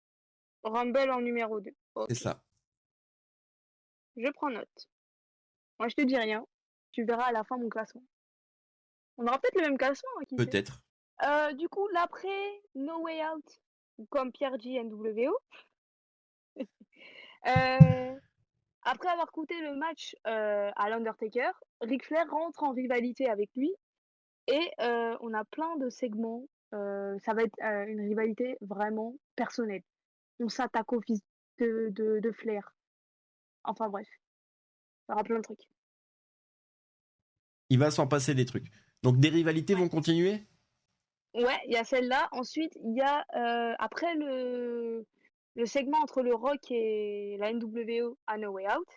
S2: Rumble en numéro 2. Ok,
S1: C'est ça.
S2: je prends note. Moi je te dis rien, tu verras à la fin mon classement. On aura peut-être le même classement, hein, qui sait.
S1: Peut-être.
S2: Du coup, l'après No Way Out, comme Pierre G NWO, après avoir coûté le match à l'Undertaker, Ric Flair rentre en rivalité avec lui et on a plein de segments. Ça va être une rivalité vraiment personnelle. On s'attaque au fils de Flair. Enfin bref, il y aura plein de trucs.
S1: Il va s'en passer des trucs. Donc des rivalités vont continuer?
S2: Ouais, il y a celle-là. Ensuite, il y a après le segment entre le Rock et la NWO à No Way Out.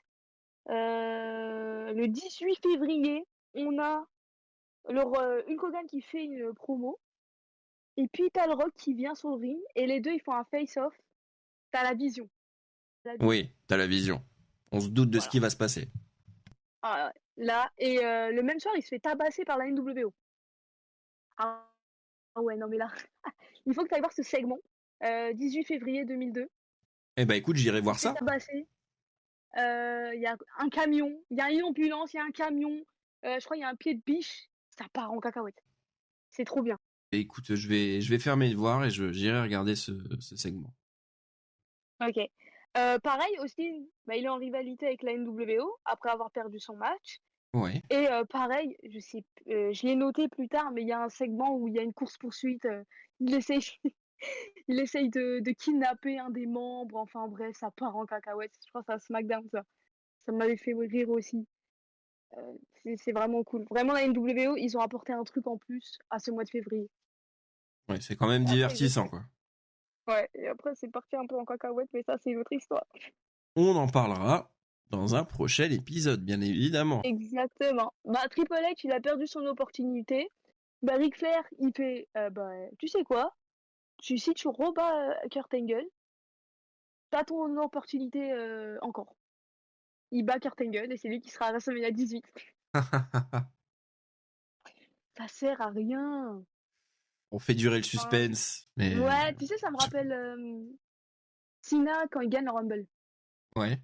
S2: Le 18 février, on a Hulk Hogan qui fait une promo. Et puis t'as le Rock qui vient sur le ring. Et les deux, ils font un face-off. T'as la vision.
S1: Oui, t'as la vision. On se doute de ce
S2: Voilà.
S1: qui va se passer.
S2: Ah, là, et le même soir, il se fait tabasser par la NWO. Ah ouais, non mais là, il faut que tu ailles voir ce segment. 18 février 2002.
S1: Eh ben écoute, j'irai voir
S2: Il se fait
S1: ça.
S2: tabasser. Il y a un camion, il y a une ambulance, il y a un camion. Je crois qu'il y a un pied de biche. Ça part en cacahuète. C'est trop bien.
S1: Et écoute, je vais faire mes devoirs et j'irai regarder ce segment.
S2: Ok. Pareil, Austin, bah, il est en rivalité avec la NWO après avoir perdu son match.
S1: Ouais.
S2: Et pareil, je l'ai noté plus tard, mais il y a un segment où il y a une course-poursuite. Il essaye, il essaye de kidnapper un des membres. Enfin bref, ça part en cacahuète. Je crois que c'est à SmackDown, ça. Ça m'avait fait rire aussi. C'est vraiment cool. Vraiment, la NWO, ils ont apporté un truc en plus à ce mois de février.
S1: Ouais, c'est quand même
S2: Et après,
S1: divertissant, quoi.
S2: Ouais, et après, c'est parti un peu en cacahuète, mais ça, c'est une autre histoire.
S1: On en parlera dans un prochain épisode, bien évidemment.
S2: Exactement. Bah, Triple H, il a perdu son opportunité. Bah, Ric Flair, il fait, tu sais quoi? Si tu rebats Kurt Angle, t'as ton opportunité encore. Il bat Kurt Angle et c'est lui qui sera à WrestleMania 18. Ça sert à rien.
S1: On fait durer le
S2: Enfin,
S1: suspense, mais
S2: ouais, tu sais, ça me rappelle Cena quand il gagne le Rumble.
S1: ouais.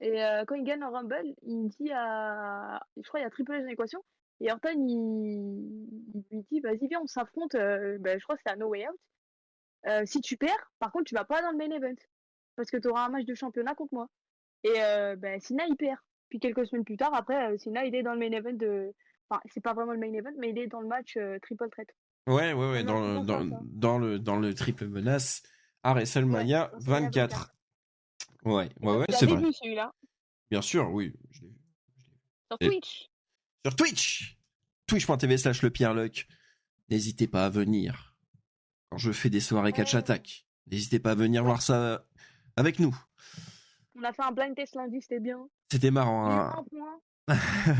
S2: Et quand il gagne le Rumble, il dit je crois il y a Triple H dans l'équation. Et Orton, il lui dit, vas-y, viens, on s'affronte. Je crois que c'était à No Way Out. Si tu perds, par contre, tu vas pas dans le main event. Parce que tu auras un match de championnat contre moi. Et Cena, il perd. Puis quelques semaines plus tard, après, Cena, il est dans le main event de. Enfin, c'est pas vraiment le main event, mais il est dans le match Triple Threat.
S1: Ouais,
S2: Un an ça.
S1: dans le triple menace à
S2: Ouais,
S1: WrestleMania
S2: WrestleMania
S1: 24. Ouais,
S2: Tu
S1: c'est
S2: l'avais
S1: vrai.
S2: vu celui-là
S1: Bien sûr, oui.
S2: sur
S1: Et
S2: Twitch.
S1: sur Twitch, twitch.tv/le Pierre Luc. N'hésitez pas à venir quand je fais des soirées catch attack. N'hésitez pas à venir voir ça avec nous.
S2: On a fait un blind test lundi, c'était bien.
S1: C'était marrant.
S2: Il y a eu
S1: Hein.
S2: un point.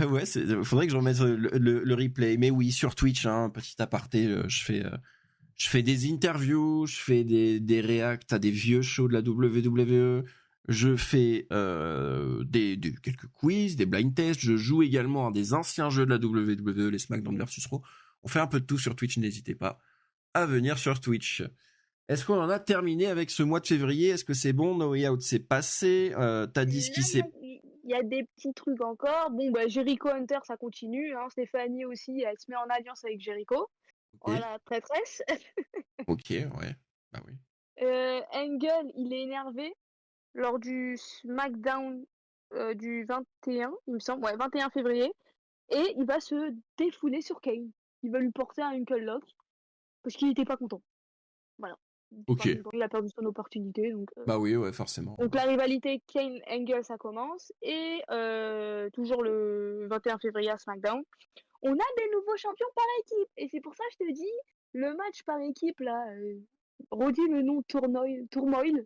S1: Ouais, faudrait que je remette le replay. Mais oui, sur Twitch, hein, petit aparté, je fais des interviews, je fais des reacts à des vieux shows de la WWE. Je fais quelques quiz, des blind tests. Je joue également à des anciens jeux de la WWE, les SmackDown vs Raw. On fait un peu de tout sur Twitch, n'hésitez pas à venir sur Twitch. Est-ce qu'on en a terminé avec ce mois de février? Est-ce que c'est bon? No Way Out c'est passé. T'as dit ce qui s'est...
S2: Il y a des petits trucs encore. Bon, Jericho Hunter, ça continue. Hein. Stéphanie aussi, elle se met en alliance avec Jericho.
S1: Okay.
S2: Voilà, traîtresse.
S1: Ok, ouais. Bah oui.
S2: Angle, il est énervé lors du SmackDown du 21, il me semble. Ouais, 21 février. Et il va se défouler sur Kane. Il va lui porter un Uncle Lock. Parce qu'il n'était pas content. Voilà.
S1: Ok.
S2: Il a perdu son opportunité. Donc,
S1: bah oui, ouais, forcément.
S2: Donc la rivalité Kane-Angle, ça commence. Et toujours le 21 février à SmackDown, on a des nouveaux champions par équipe. Et c'est pour ça que je te dis, le match par équipe, là, redis le nom Turmoil.
S1: Turmoil.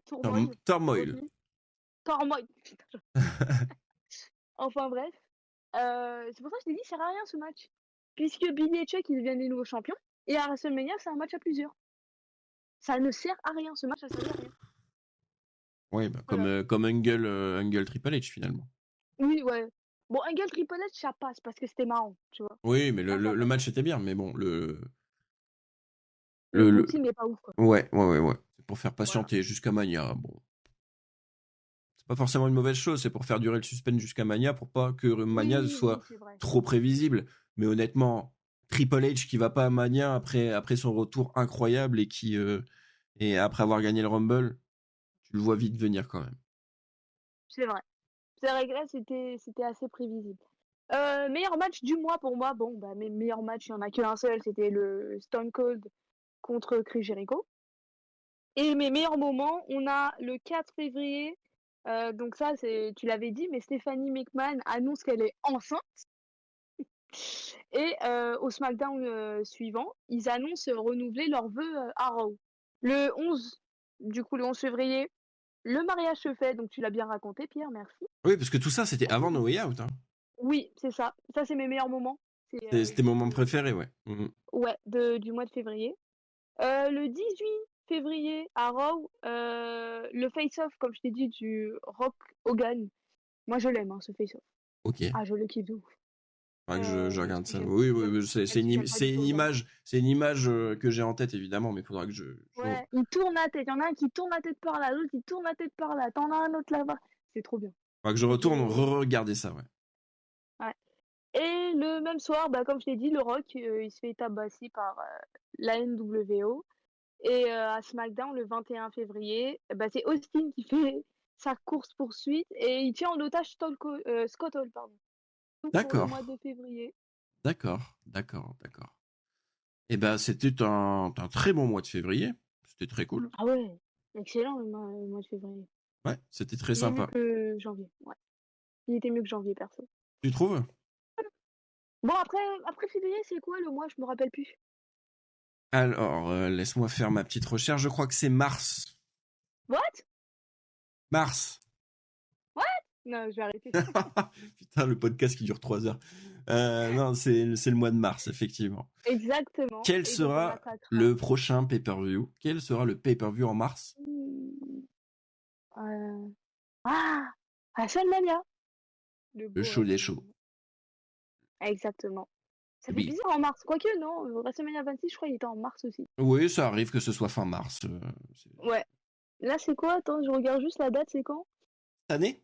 S2: Enfin bref. C'est pour ça que je te dis, ça sert à rien ce match. Puisque Billy et Chuck, ils deviennent les nouveaux champions. Et à WrestleMania, c'est un match à plusieurs. Ça ne sert à rien, ce match, ça sert à rien.
S1: Ouais, bah, voilà. Comme Angle Triple H finalement.
S2: Oui, ouais. Bon, Angle Triple H, ça passe parce que c'était marrant, tu vois.
S1: Oui, mais
S2: Ça
S1: le
S2: passe.
S1: match était bien, mais bon,
S2: Le
S1: le...
S2: booking n'est pas ouf, quoi.
S1: Ouais. C'est pour faire
S2: Voilà.
S1: patienter jusqu'à Mania. Bon, c'est pas forcément une mauvaise chose, c'est pour faire durer le suspense jusqu'à Mania, pour pas que Mania
S2: Oui,
S1: soit
S2: c'est vrai.
S1: trop prévisible. Mais honnêtement, Triple H qui va pas à Mania après son retour incroyable et après avoir gagné le Rumble, tu le vois vite venir quand même.
S2: C'est vrai. C'est vrai que là, c'était assez prévisible. Meilleur match du mois pour moi. Bon, bah, mes meilleurs matchs, il n'y en a qu'un seul. C'était le Stone Cold contre Chris Jericho. Et mes meilleurs moments, on a le 4 février. Donc ça, tu l'avais dit, mais Stephanie McMahon annonce qu'elle est enceinte. Et au SmackDown suivant, ils annoncent renouveler leurs vœux à Raw. Le 11, du coup, le 11 février, le mariage se fait. Donc tu l'as bien raconté, Pierre, merci.
S1: Oui, parce que tout ça, c'était avant No Way Out. Hein.
S2: Oui, c'est ça. Ça, c'est mes meilleurs moments. C'est
S1: C'était mon moment préféré, ouais.
S2: ouais, du mois de février. Le 18 février à Raw, le face-off, comme je t'ai dit, du Rock Hogan. Moi, je l'aime, hein, ce face-off.
S1: Ok.
S2: Ah, je le kiffe de ouf.
S1: Faudra que je regarde ça.
S2: J'aime,
S1: Oui,
S2: j'aime,
S1: c'est
S2: même si j'aime pas du tout Hogan.
S1: c'est une image que j'ai en tête évidemment, mais il faudra que
S2: Ouais, il tourne la tête. Il y en a un qui tourne la tête par là, l'autre qui tourne la tête par là. T'en as un autre là-bas. C'est trop bien.
S1: faudra que je retourne
S2: Je-
S1: re-regarder ça, ouais.
S2: Ouais. Et le même soir, bah, comme je t'ai dit, le Rock, il se fait tabasser par la NWO. Et à SmackDown, le 21 février, bah, c'est Austin qui fait sa course-poursuite et il tient en otage Scott Hall, pardon. Tout pour le
S1: D'accord,
S2: mois de février.
S1: d'accord. Et ben, c'était un très bon mois de février. C'était très cool.
S2: Ah ouais, excellent le mois de février.
S1: Ouais, c'était très
S2: Il est mieux
S1: sympa.
S2: que janvier. Ouais. Il était mieux que janvier, perso.
S1: Tu trouves?
S2: Bon, après février, c'est quoi le mois? Je me rappelle plus.
S1: Alors, laisse-moi faire ma petite recherche. Je crois que c'est mars.
S2: What?
S1: Mars.
S2: Non, je vais arrêter.
S1: Putain, le podcast qui dure 3 heures. Non, c'est le mois de mars, effectivement.
S2: Exactement.
S1: Quel
S2: Et donc, on
S1: sera
S2: attaquera.
S1: le prochain pay-per-view? Quel sera le pay-per-view en mars?
S2: Euh, Ah! WrestleMania! Le
S1: Le
S2: beau
S1: show des shows.
S2: WrestleMania. Exactement. Ça fait
S1: Oui.
S2: bizarre en mars. Quoique, non, WrestleMania 26, je crois qu'il était en mars aussi.
S1: Oui, ça arrive que ce soit fin mars.
S2: Ouais. Là, c'est quoi? Attends, je regarde juste la date, c'est quand?
S1: Cette année?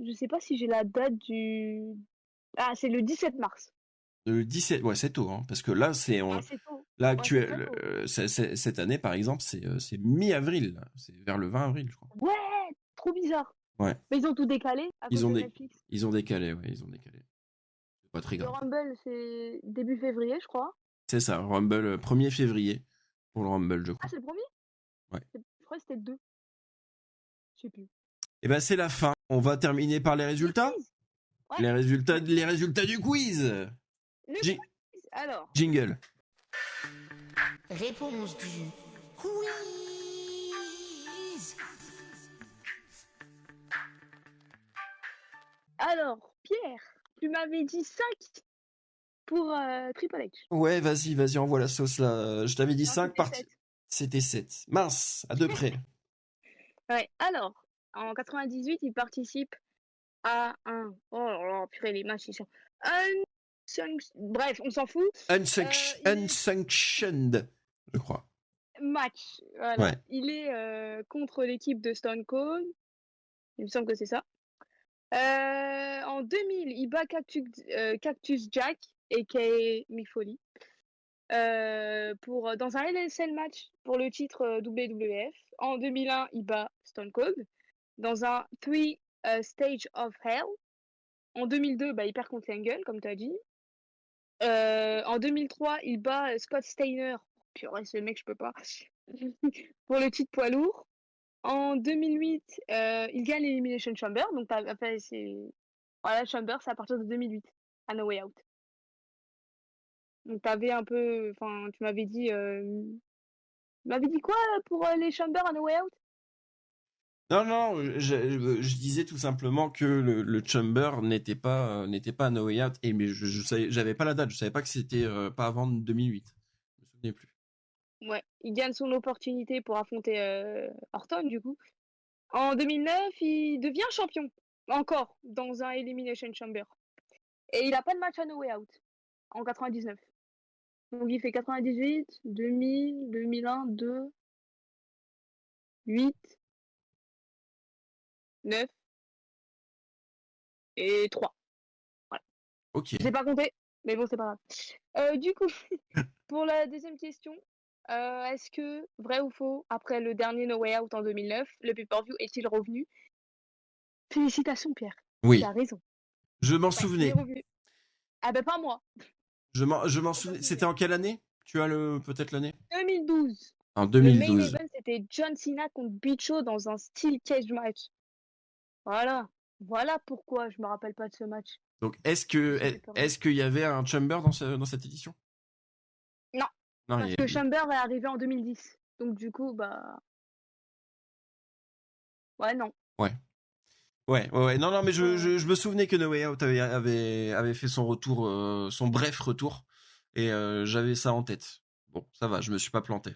S2: Je sais pas si j'ai la date du... Ah, c'est le 17 mars.
S1: Le 17, ouais, c'est tôt, hein, parce que là,
S2: Ah, c'est tôt.
S1: là,
S2: Ouais, c'est très tôt.
S1: cette année, par exemple, c'est mi-avril, là. C'est vers le 20 avril, je crois.
S2: Ouais, trop bizarre.
S1: Ouais,
S2: Mais ils ont tout décalé à cause de Netflix.
S1: ils ont décalé, ouais, ils ont décalé. C'est pas très
S2: Le
S1: grave.
S2: Rumble, c'est début février, je crois.
S1: C'est ça, Rumble, 1er février, pour le Rumble, je
S2: Ah,
S1: crois.
S2: c'est le premier?
S1: Ouais.
S2: Je crois que c'était le 2. Je sais plus.
S1: Et ben, c'est la fin. On va terminer par les résultats.
S2: quiz. Ouais.
S1: Les résultats du quiz.
S2: Le
S1: Ji-
S2: quiz. Alors,
S1: Jingle.
S4: Réponse du quiz.
S2: Pierre, tu m'avais dit 5 pour Triple H.
S1: Ouais, vas-y, envoie la sauce là. Je t'avais dit
S2: Non,
S1: 5
S2: c'était
S1: parties.
S2: 7.
S1: C'était 7. Mince, à deux près.
S2: Ouais, alors, en 98, il participe à un... Oh là là, purée, les matchs, ils sont... Bref, on s'en fout.
S1: Unsanctioned, je crois.
S2: Match, voilà.
S1: Ouais.
S2: Il est contre l'équipe de Stone Cold. Il me semble que c'est ça. En 2000, il bat Cactus Jack, a.k.a. Mick Foley, dans un LSL match pour le titre WWF. En 2001, il bat Stone Cold dans un 3 Stage of Hell. En 2002, il perd contre Angle, comme tu as dit. En 2003, il bat Scott Steiner. Purée, ce mec, je peux pas. Pour le titre poids lourd. En 2008, il gagne l'Elimination Chamber. Donc, voilà, Chamber, c'est à partir de 2008, à No Way Out. Donc, t'avais un peu... Enfin, tu m'avais dit... Tu m'avais dit quoi pour les Chamber à No Way Out?
S1: Non, je disais tout simplement que le Chamber n'était pas à No Way Out, mais j'avais pas la date, je savais pas que c'était pas avant 2008. Je me souvenais plus.
S2: Ouais, il gagne son opportunité pour affronter Orton, du coup. En 2009, il devient champion. Encore dans un Elimination Chamber. Et il a pas de match à No Way Out en 99. Donc il fait 98, 2000, 2001, 2, 8, 9 et 3.
S1: Ok.
S2: Je l'ai pas compté, mais bon, c'est pas grave. Du coup, pour la deuxième question, est-ce que, vrai ou faux, après le dernier No Way Out en 2009, le pay-per-view est-il revenu? Félicitations, Pierre. Tu
S1: Oui,
S2: as raison.
S1: je m'en
S2: Ouais, il est
S1: souvenais.
S2: revenu. Ah ben pas moi.
S1: Je m'en souvenais. C'était en quelle année? Tu as peut-être l'année?
S2: 2012.
S1: En
S2: Le main
S1: 2012.
S2: event, c'était John Cena contre Big Show dans un steel cage match. Voilà. Voilà pourquoi je me rappelle pas de ce match.
S1: Donc,
S2: C'était pas vrai.
S1: est-ce qu'il y avait un Chamber dans cette édition?
S2: Non,
S1: Non,
S2: parce que Chamber est arrivé en 2010. Donc du coup, bah... Ouais, non.
S1: ouais. Ouais. Non, mais
S2: Ouais.
S1: je me souvenais que No Way Out avait fait son retour, son bref retour, et j'avais ça en tête. Bon, ça va, je me suis pas planté.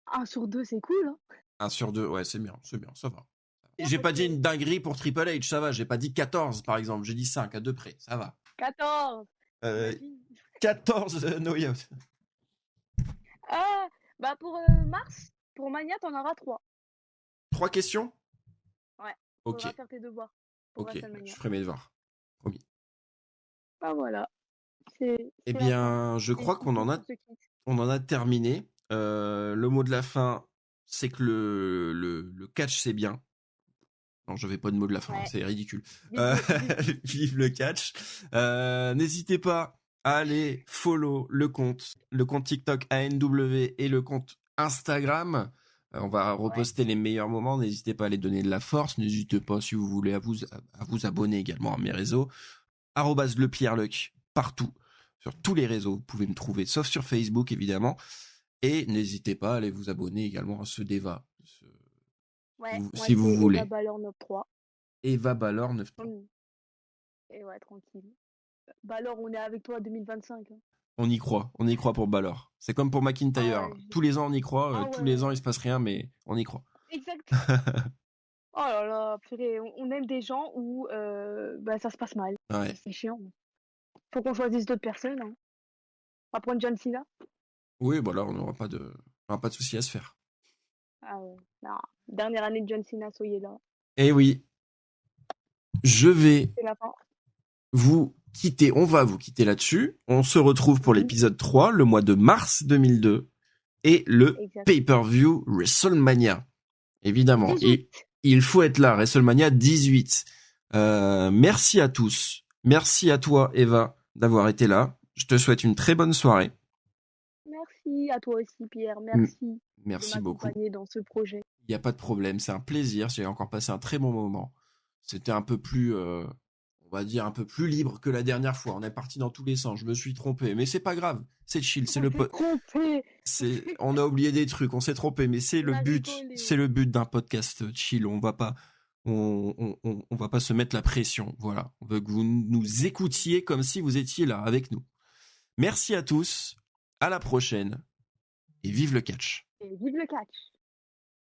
S2: 1 sur 2, c'est cool, hein.
S1: 1 sur 2, ouais, c'est bien, ça va.
S2: Ouais,
S1: J'ai pas dit
S2: ok.
S1: une dinguerie pour Triple H, ça va, j'ai pas dit 14 par exemple, j'ai dit 5 à deux près, ça va.
S2: 14.
S1: Euh,
S2: Imagine.
S1: 14 No Way Out.
S2: Ah, bah pour mars, pour Mania, t'en auras 3.
S1: 3 questions?
S2: Ouais,
S1: Ok,
S2: faudra faire tes devoirs pour
S1: je
S2: WrestleMania.
S1: ferai mes devoirs. Promis.
S2: Bah voilà, c'est
S1: Eh
S2: la fin.
S1: bien, je crois qu'on
S2: On se quitte.
S1: en a terminé. Le mot de la fin, c'est que le catch, c'est bien. Non, je vais pas de mot de la fin,
S2: Ouais.
S1: c'est ridicule.
S2: Vive
S1: Euh,
S2: vive.
S1: vive le catch. N'hésitez pas à aller follow le compte TikTok ANW et le compte Instagram. On va reposter les meilleurs moments. N'hésitez pas à les donner de la force. N'hésitez pas, si vous voulez, à vous abonner également à mes réseaux. @lepierreluc partout. Sur tous les réseaux, vous pouvez me trouver, sauf sur Facebook, évidemment. Et n'hésitez pas à aller vous abonner également à ce Deva,
S2: Ouais, moi
S1: si vous
S2: c'est Eva
S1: voulez.
S2: Ballor 93.
S1: Eva Ballor 93.
S2: Et ouais, tranquille. Ballor, on est avec toi 2025. Hein.
S1: On y croit pour Ballor. C'est comme pour McIntyre.
S2: Ah ouais,
S1: Tous les ans on y croit,
S2: ah
S1: tous les ans
S2: ouais,
S1: il se passe rien, mais on y croit.
S2: exact. Oh là là, purée, on aime des gens où bah, ça se passe mal.
S1: Ouais.
S2: C'est chiant. Faut qu'on choisisse d'autres personnes. Hein. On va prendre John Cena.
S1: Oui, bah là on n'aura pas de souci à se faire.
S2: Ah ouais, non. Dernière année de John Cena, soyez là.
S1: Eh oui, je vais
S2: C'est la fin.
S1: vous quitter, on va vous quitter là-dessus. On se retrouve pour l'épisode 3, le mois de mars 2002, et le
S2: Exact.
S1: pay-per-view WrestleMania. Évidemment,
S2: 18.
S1: et il faut être là, WrestleMania 18. Merci à tous. Merci à toi, Eva, d'avoir été là. Je te souhaite une très bonne soirée.
S2: Merci à toi aussi, Pierre. Merci
S1: Merci
S2: de
S1: beaucoup.
S2: m'accompagner dans ce projet.
S1: Il n'y a pas de problème, c'est un plaisir. J'ai encore passé un très bon moment. C'était un peu plus, on va dire, un peu plus libre que la dernière fois. On est parti dans tous les sens. Je me suis trompé, mais c'est pas grave. C'est chill. C'est
S2: Trompé.
S1: on a oublié des trucs. On s'est trompé, mais c'est
S2: On
S1: le
S2: a
S1: but.
S2: rigolé.
S1: C'est le but d'un podcast chill. On va pas se mettre la pression. Voilà. On veut que vous nous écoutiez comme si vous étiez là avec nous. Merci à tous. À la prochaine. Et vive le catch.
S2: Et vive le catch.